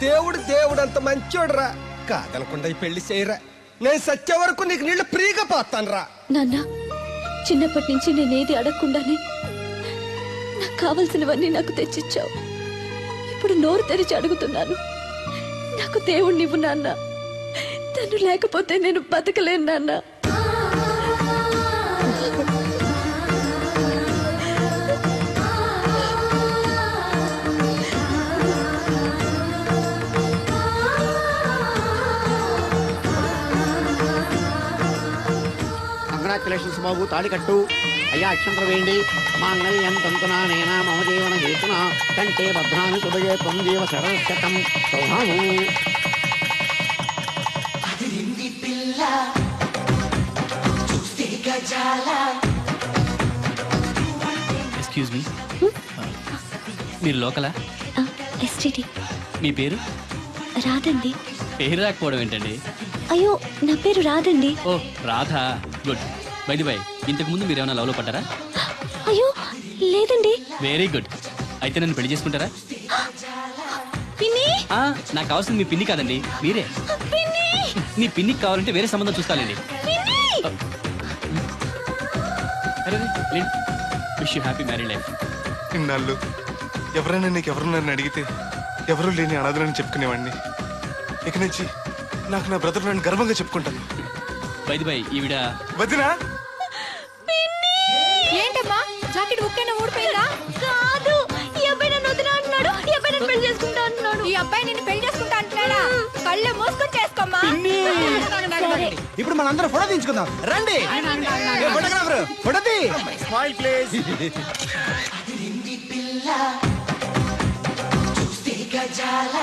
దేవుడు అంత మంచోడురా. కాదనకుండా ఈ పెళ్లి చేయరా. నేను సత్య వరకు నీకు నీళ్లు ఫ్రీగా పోతాను రా. నాన్న, చిన్నప్పటి నుంచి నేనేది అడగకుండానే నాకు కావలసినవన్నీ నాకు తెచ్చిచ్చావు. ఇప్పుడు నోరు తెరిచి అడుగుతున్నాను, నాకు దేవుణ్ణి ఇవ్వు నాన్న. తను లేకపోతే నేను బతకలేను నాన్న. కంగ్రాచులేషన్స్ బాబు, తాళి కట్టు. అయ్యా అక్షంతలు వేయండి. మాంగళ్యం తంతునా నేనా మమ జీవన హేతున కంటే భద్రాన్ని శుభయే పొందేవ శరశతం సౌభాము. ఎక్స్క్యూజ్ మీ, మీరు లోకలా? ఎస్టీడీ. మీ పేరు? రాదండి. పేరు రాకపోవడం ఏంటండి? అయ్యో, నా పేరు రాదండి. Oh Radha, good. By the by, ఇంతకు ముందు మీరు ఏమైనా లవ్లో పడ్డారా? అయ్యో లేదండి. Very good. అయితే నన్ను పెళ్లి చేసుకుంటారా? పిన్ని, నాకు కావాల్సింది మీ పిన్ని కాదండి, మీరే. పిన్ని, నీ పిన్నికి కావాలంటే వేరే సంబంధం చూస్తానండి. Wish you happy married life. ఇన్నాళ్ళు ఎవరైనా నీకు ఎవరున్నారని అడిగితే ఎవరూ లేని అనాథలని చెప్పుకునేవాడిని. ఇక నుంచి నాకు నా బ్రదర్ నన్ను గర్వంగా చెప్పుకుంటాను. బై ది బై, ఈవిడ వదినా. ఏంటమ్మా జాకెట్ బుక్కైనా ఊడిపోయిందా? కాదు, ఈ అబ్బాయి నన్ను వదినా అంటున్నాడు. ఈ అబ్బాయి నన్ను పెళ్లి చేసుకుంటా అంటున్నాడు. ఈ అబ్బాయి నిన్ను పెళ్లి చేసుకుంటా అంటున్నాడా? కళ్ళు మూసుకొని చేసుకోమ్మా. ఇప్పుడు మనందరం ఫోటో తీయించుకుందాం రండి. ఫోటోగ్రాఫర్ ఫోటో తీ. Smile please. పిల్ల చూస్తే గజాల